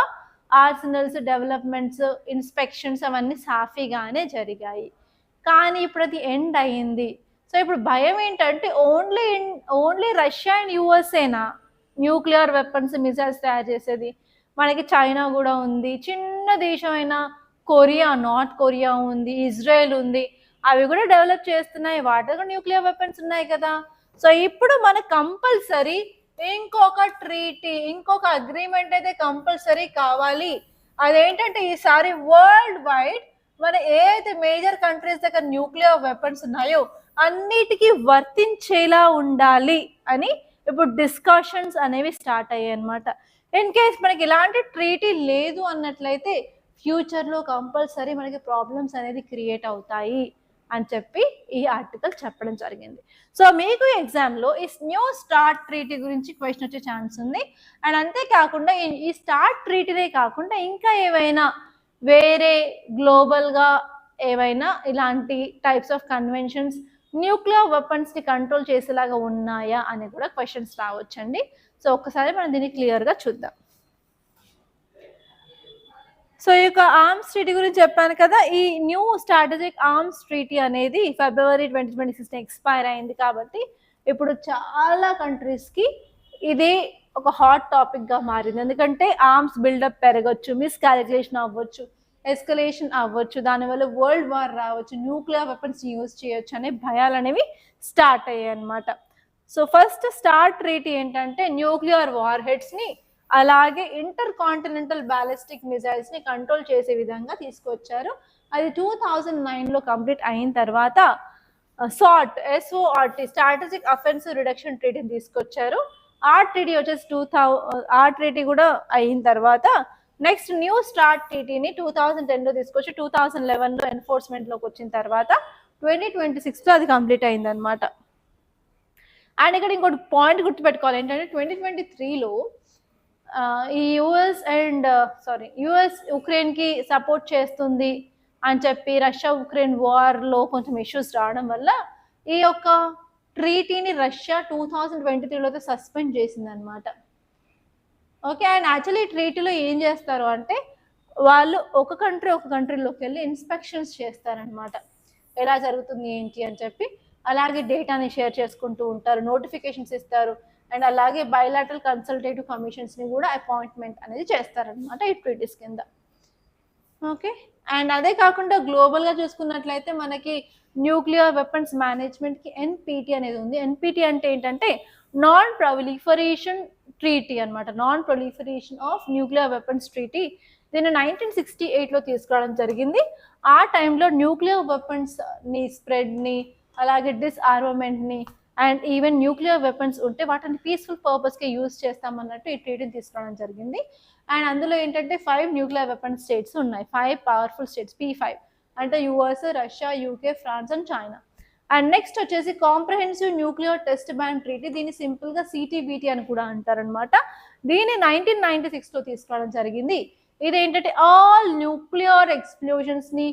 ఆర్సనల్స్, డెవలప్మెంట్స్, ఇన్స్పెక్షన్స్ అవన్నీ సాఫీగానే జరిగాయి. కానీ ఇప్పుడు అది ఎండ్ అయ్యింది. సో ఇప్పుడు భయం ఏంటంటే ఓన్లీ రష్యా అండ్ యుఎస్ఏనా న్యూక్లియర్ వెపన్స్, మిసైల్స్ తయారు చేసేది? మనకి చైనా కూడా ఉంది, చిన్న దేశమైన కొరియా, నార్త్ కొరియా ఉంది, ఇజ్రాయెల్ ఉంది, అవి కూడా డెవలప్ చేస్తున్నాయి, వాటి కూడా న్యూక్లియర్ వెపన్స్ ఉన్నాయి కదా. సో ఇప్పుడు మనకు కంపల్సరీ ఇంకొక ట్రీటీ, ఇంకొక అగ్రిమెంట్ అయితే కంపల్సరీ కావాలి. అదేంటంటే ఈసారి వరల్డ్ వైడ్ మన ఏదైతే మేజర్ కంట్రీస్ దగ్గర న్యూక్లియర్ వెపన్స్ ఉన్నాయో అన్నిటికీ వర్తించేలా ఉండాలి అని ఇప్పుడు డిస్కషన్స్ అనేవి స్టార్ట్ అయ్యాయి అనమాట. ఇన్ కేస్ మనకి ఇలాంటి ట్రీటీ లేదు అన్నట్లయితే ఫ్యూచర్లో కంపల్సరీ మనకి ప్రాబ్లమ్స్ అనేది క్రియేట్ అవుతాయి అని చెప్పి ఈ ఆర్టికల్ చెప్పడం జరిగింది. సో మీకు ఎగ్జామ్లో ఈ న్యూ స్టార్ట్ ట్రీటీ గురించి క్వశ్చన్ వచ్చే ఛాన్స్ ఉంది. అండ్ అంతేకాకుండా ఈ స్టార్ట్ ట్రీటీనే కాకుండా ఇంకా ఏవైనా వేరే గ్లోబల్గా ఏవైనా ఇలాంటి టైప్స్ ఆఫ్ కన్వెన్షన్స్ న్యూక్లియర్ వెపన్స్ని కంట్రోల్ చేసేలాగా ఉన్నాయా అని కూడా క్వశ్చన్స్ రావచ్చండి. సో ఒక్కసారి మనం దీన్ని క్లియర్గా చూద్దాం. సో ఈ యొక్క ఆర్మ్స్ ట్రీటీ గురించి చెప్పాను కదా. ఈ న్యూ స్ట్రాటజిక్ ఆర్మ్స్ ట్రీటీ అనేది ఫిబ్రవరి 2026 ఎక్స్పైర్ అయింది కాబట్టి ఇప్పుడు చాలా కంట్రీస్కి ఇది ఒక హాట్ టాపిక్గా మారింది. ఎందుకంటే ఆర్మ్స్ బిల్డప్ పెరగచ్చు, మిస్కాలిక్యులేషన్ అవ్వచ్చు, ఎస్కలేషన్ అవ్వచ్చు, దానివల్ల వరల్డ్ వార్ రావచ్చు, న్యూక్లియర్ వెపన్స్ యూజ్ చేయొచ్చు అనే భయాలు అనేవి స్టార్ట్ అయ్యాయి అనమాట. సో ఫస్ట్ స్టార్ట్ ట్రీటీ ఏంటంటే న్యూక్లియర్ వార్ హెడ్స్ని అలాగే ఇంటర్ కాంటినెంటల్ బ్యాలిస్టిక్ మిజైల్స్ని కంట్రోల్ చేసే విధంగా తీసుకొచ్చారు. అది 2009లో కంప్లీట్ అయిన తర్వాత సాట్ SORT స్ట్రాటజిక్ అఫెన్సివ్ రిడక్షన్ ట్రీటీని తీసుకొచ్చారు. ఆ ట్రీటీ వచ్చేసి ఆ ట్రీటీ కూడా అయిన తర్వాత నెక్స్ట్ న్యూ స్టార్ట్ ట్రీటీని 2010లో తీసుకొచ్చి 2011లో ఎన్ఫోర్స్మెంట్లోకి వచ్చిన తర్వాత 2026లో అది కంప్లీట్ అయిందనమాట. అండ్ ఇక్కడ ఇంకోటి పాయింట్ గుర్తుపెట్టుకోవాలి ఏంటంటే 2023లో ఈ యుఎస్ ఉక్రెయిన్కి సపోర్ట్ చేస్తుంది అని చెప్పి రష్యా ఉక్రెయిన్ వార్లో కొంచెం ఇష్యూస్ రావడం వల్ల ఈ యొక్క ట్రీటీని రష్యా 2023లో సస్పెండ్ చేసింది అనమాట. ఓకే. అండ్ యాక్చువల్లీ ఈ ట్రీటీలో ఏం చేస్తారు అంటే వాళ్ళు ఒక కంట్రీలోకి వెళ్ళి ఇన్స్పెక్షన్స్ చేస్తారనమాట, ఎలా జరుగుతుంది ఏంటి అని చెప్పి. అలాగే డేటాని షేర్ చేసుకుంటూ ఉంటారు, నోటిఫికేషన్స్ ఇస్తారు, అండ్ అలాగే బైలాటరల్ కన్సల్టేటివ్ కమిషన్స్ని కూడా అపాయింట్మెంట్ అనేది చేస్తారనమాట ఈ ట్రీటీస్ కింద. ఓకే. అండ్ అదే కాకుండా గ్లోబల్గా చూసుకున్నట్లయితే మనకి న్యూక్లియర్ వెపన్స్ మేనేజ్మెంట్కి NPT అనేది ఉంది. NPT అంటే ఏంటంటే నాన్ ప్రొలిఫరేషన్ ట్రీటీ అనమాట, non proliferation of nuclear weapons treaty. దీన్ని 1968లో తీసుకురావడం జరిగింది. ఆ టైంలో న్యూక్లియర్ వెపన్స్ని స్ప్రెడ్ని అలాగే డిస్ఆర్మమెంట్ని అండ్ ఈవెన్ న్యూక్లియర్ వెపన్స్ ఉంటే వాటిని పీస్ఫుల్ పర్పస్కి యూజ్ చేస్తామన్నట్టు ఈ ట్రీటీని తీసుకురావడం జరిగింది. అండ్ అందులో ఏంటంటే 5 న్యూక్లియర్ వెపన్స్ స్టేట్స్ ఉన్నాయి, 5 పవర్ఫుల్ స్టేట్స్, P5 అంటే US, Russia, UK, France and China. And next వచ్చేసి comprehensive nuclear test ban treaty, దీన్ని సింపుల్గా CTBT అని కూడా అంటారనమాట. దీన్ని 1996లో తీసుకురావడం జరిగింది. ఇది ఏంటంటే ఆల్ న్యూక్లియర్ ఎక్స్ప్లోజన్స్ని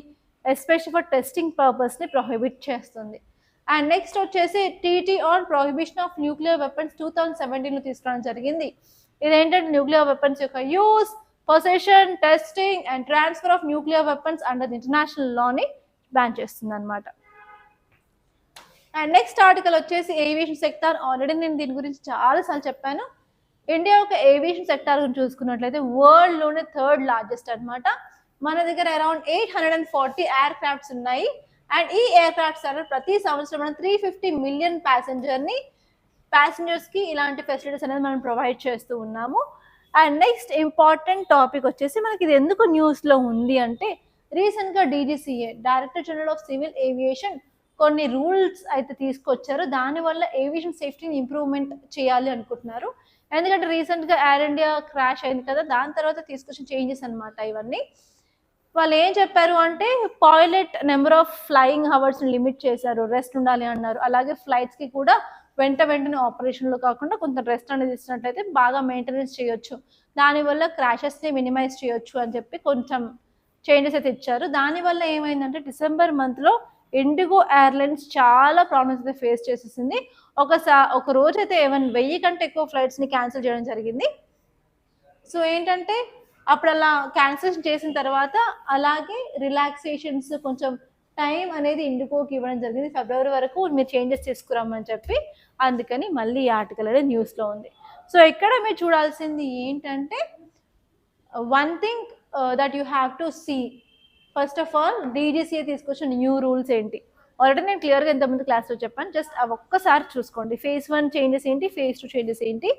ఎస్పెషల్ ఫర్ టెస్టింగ్ పర్పస్ని ప్రొహిబిట్ చేస్తుంది. అండ్ నెక్స్ట్ వచ్చేసి TT on prohibition of nuclear weapons 2017లో తీసుకురావడం జరిగింది. ఇదేంటంటే న్యూక్లియర్ వెపన్స్ యొక్క use, possession, testing and transfer of nuclear weapons under the international లాని బ్యాన్ చేస్తుంది అనమాట. అండ్ నెక్స్ట్ ఆర్టికల్ వచ్చేసి ఏవియేషన్ సెక్టార్. ఆల్రెడీ నేను దీని గురించి చాలాసార్లు చెప్పాను. ఇండియా యొక్క ఏవియేషన్ సెక్టార్ గురించి చూసుకున్నట్లయితే వరల్డ్లోనే 3rd లార్జెస్ట్ అనమాట. మన దగ్గర అరౌండ్ 840 ఎయిర్ క్రాఫ్ట్స్ ఉన్నాయి. అండ్ ఈ ఎయిర్ క్రాఫ్ట్స్ ద్వారా ప్రతి సంవత్సరం మనం 350 మిలియన్ ప్యాసింజర్స్కి ఇలాంటి ఫెసిలిటీస్ అనేది మనం ప్రొవైడ్ చేస్తూ ఉన్నాము. అండ్ నెక్స్ట్ ఇంపార్టెంట్ టాపిక్ వచ్చేసి మనకి ఇది ఎందుకు న్యూస్లో ఉంది అంటే రీసెంట్గా DGCA director general of civil aviation కొన్ని రూల్స్ అయితే తీసుకొచ్చారు. దానివల్ల ఏవియేషన్ సేఫ్టీని ఇంప్రూవ్మెంట్ చేయాలి అనుకుంటున్నారు. ఎందుకంటే రీసెంట్గా ఎయిర్ ఇండియా క్రాష్ అయింది కదా, దాని తర్వాత తీసుకొచ్చిన చేంజెస్ అనమాట ఇవన్నీ. వాళ్ళు ఏం చెప్పారు అంటే పైలట్ నెంబర్ ఆఫ్ ఫ్లయింగ్ అవర్స్ని లిమిట్ చేశారు, రెస్ట్ ఉండాలి అన్నారు. అలాగే ఫ్లైట్స్కి కూడా వెంటనే ఆపరేషన్లో కాకుండా కొంత రెస్ట్ అనేది ఇచ్చినట్లయితే బాగా మెయింటెనెన్స్ చేయొచ్చు, దానివల్ల క్రాషెస్ని మినిమైజ్ చేయొచ్చు అని చెప్పి కొంచెం చేంజెస్ అయితే ఇచ్చారు. దానివల్ల ఏమైందంటే డిసెంబర్ మంత్లో ఇండిగో ఎయిర్లైన్స్ చాలా ప్రాబ్లమ్స్ అయితే ఫేస్ చేసేసింది. ఒక రోజు అయితే 1000 కంటే ఎక్కువ ఫ్లైట్స్ని క్యాన్సిల్ చేయడం జరిగింది. సో ఏంటంటే అప్పుడు అలా క్యాన్సిలేషన్ చేసిన తర్వాత అలాగే రిలాక్సేషన్స్ కొంచెం టైం అనేది ఇండిగోకి ఇవ్వడం జరిగింది, ఫిబ్రవరి వరకు మీరు చేంజెస్ తీసుకురామని చెప్పి. అందుకని మళ్ళీ ఈ ఆర్టికల్ అనేది న్యూస్లో ఉంది. సో ఇక్కడ మీరు చూడాల్సింది ఏంటంటే one thing that you have to see first of all DGCA తీసుకొచ్చిన న్యూ రూల్స్ ఏంటి. ఆల్రెడీ నేను క్లియర్గా ఇంతకుముందు క్లాస్లో చెప్పాను, జస్ట్ అవి ఒక్కసారి చూసుకోండి. phase 1 చేంజెస్ ఏంటి, phase 2 చేంజెస్ ఏంటి.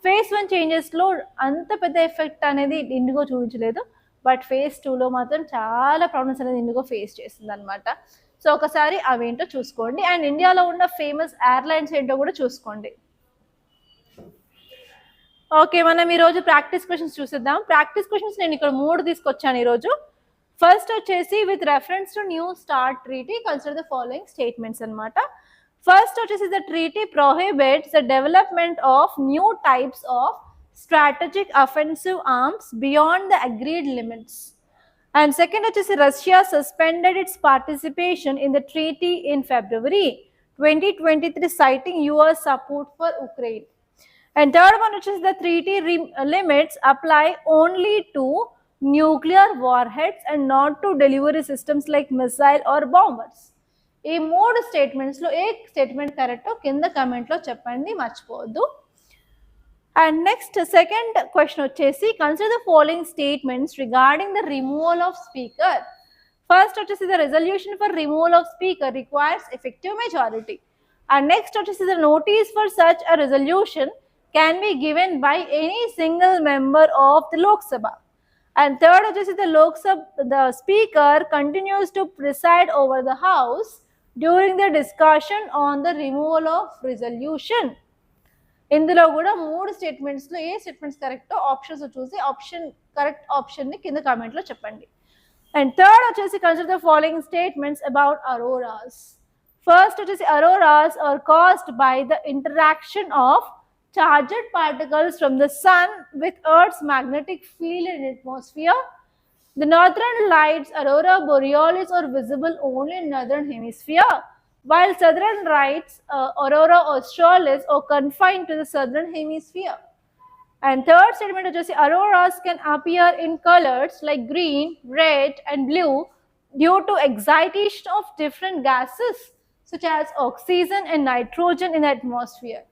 phase 1 చేంజెస్లో అంత పెద్ద ఎఫెక్ట్ అనేది ఇండిగో చూపించలేదు. బట్ phase 2లో మాత్రం చాలా ప్రాబ్లమ్స్ అనేది ఇండిగో ఫేస్ చేస్తుంది అనమాట. సో ఒకసారి అవేంటో చూసుకోండి. అండ్ ఇండియాలో ఉన్న ఫేమస్ ఎయిర్లైన్స్ ఏంటో కూడా చూసుకోండి. ఓకే, మనం ఈరోజు ప్రాక్టీస్ క్వశ్చన్స్ చూసిద్దాం. ప్రాక్టీస్ క్వశ్చన్స్ నేను ఇక్కడ 3 తీసుకొచ్చాను ఈరోజు. ఫస్ట్ వచ్చేసి with reference to new start treaty consider the following statements అనమాట. ఫస్ట్ వచ్చేసి the treaty prohibits the development of new types of strategic offensive arms beyond the agreed limits. And second వచ్చేసి Russia suspended its participation in the treaty in February 2023 citing US support for Ukraine. And third one వచ్చేసి the treaty limits apply only to nuclear warheads and not to delivery systems like missile or bombers. ఈ 3 statements లో ఏ statement కరెక్టో కింద comment లో చెప్పండి, మర్చిపోవద్దు. And next, second question వచ్చేసి consider the following statements regarding the removal of speaker. First వచ్చేసి the resolution for removal of speaker requires effective majority. And next వచ్చేసి the notice for such a resolution can be given by any single member of the Lok Sabha. And third వచ్చేసి the speaker continues to preside over the house during the discussion on the removal of resolution. ఇందులో కూడా 3 స్టేట్మెంట్స్లో ఏ statements కరెక్టో options చూసి correct ఆప్షన్ని కింద కామెంట్లో చెప్పండి. అండ్ థర్డ్ వచ్చేసి consider the following statements about auroras. First వచ్చేసి auroras are caused by the interaction of charged particles from the sun with earth's magnetic field in atmosphere. The northern lights, aurora borealis, are visible only in northern hemisphere, while southern lights, aurora australis, are confined to the southern hemisphere. And third statement is auroras can appear in colors like green, red, and blue due to excitation of different gases such as oxygen and nitrogen in the atmosphere.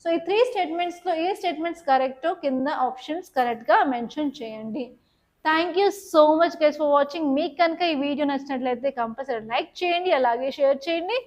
So ఈ 3 statements లో ఏ statements correct కింద options correct గా mention చేయండి. Thank you so much guys for watching. మీకు కనుక ఈ video నచ్చినట్లయితే compulsory like చేయండి, అలాగే షేర్ చేయండి.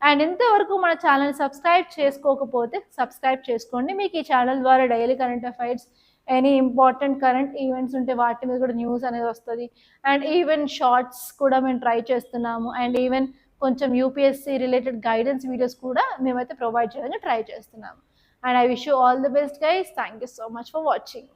అండ్ ఇంతవరకు మన ఛానల్ సబ్స్క్రైబ్ చేసుకోకపోతే సబ్స్క్రైబ్ చేసుకోండి. మీకు ఈ ఛానల్ ద్వారా daily current affairs, any important current events ఉంటే వాటి మీద కూడా న్యూస్ అనేది వస్తుంది. అండ్ ఈవెన్ షార్ట్స్ కూడా మేము ట్రై చేస్తున్నాము. అండ్ ఈవెన్ కొంచెం యూపీఎస్సీ రిలేటెడ్ గైడెన్స్ వీడియోస్ కూడా మేమైతే ప్రొవైడ్ చేయడానికి ట్రై చేస్తున్నాము. And I wish you all the best guys. Thank you so much for watching.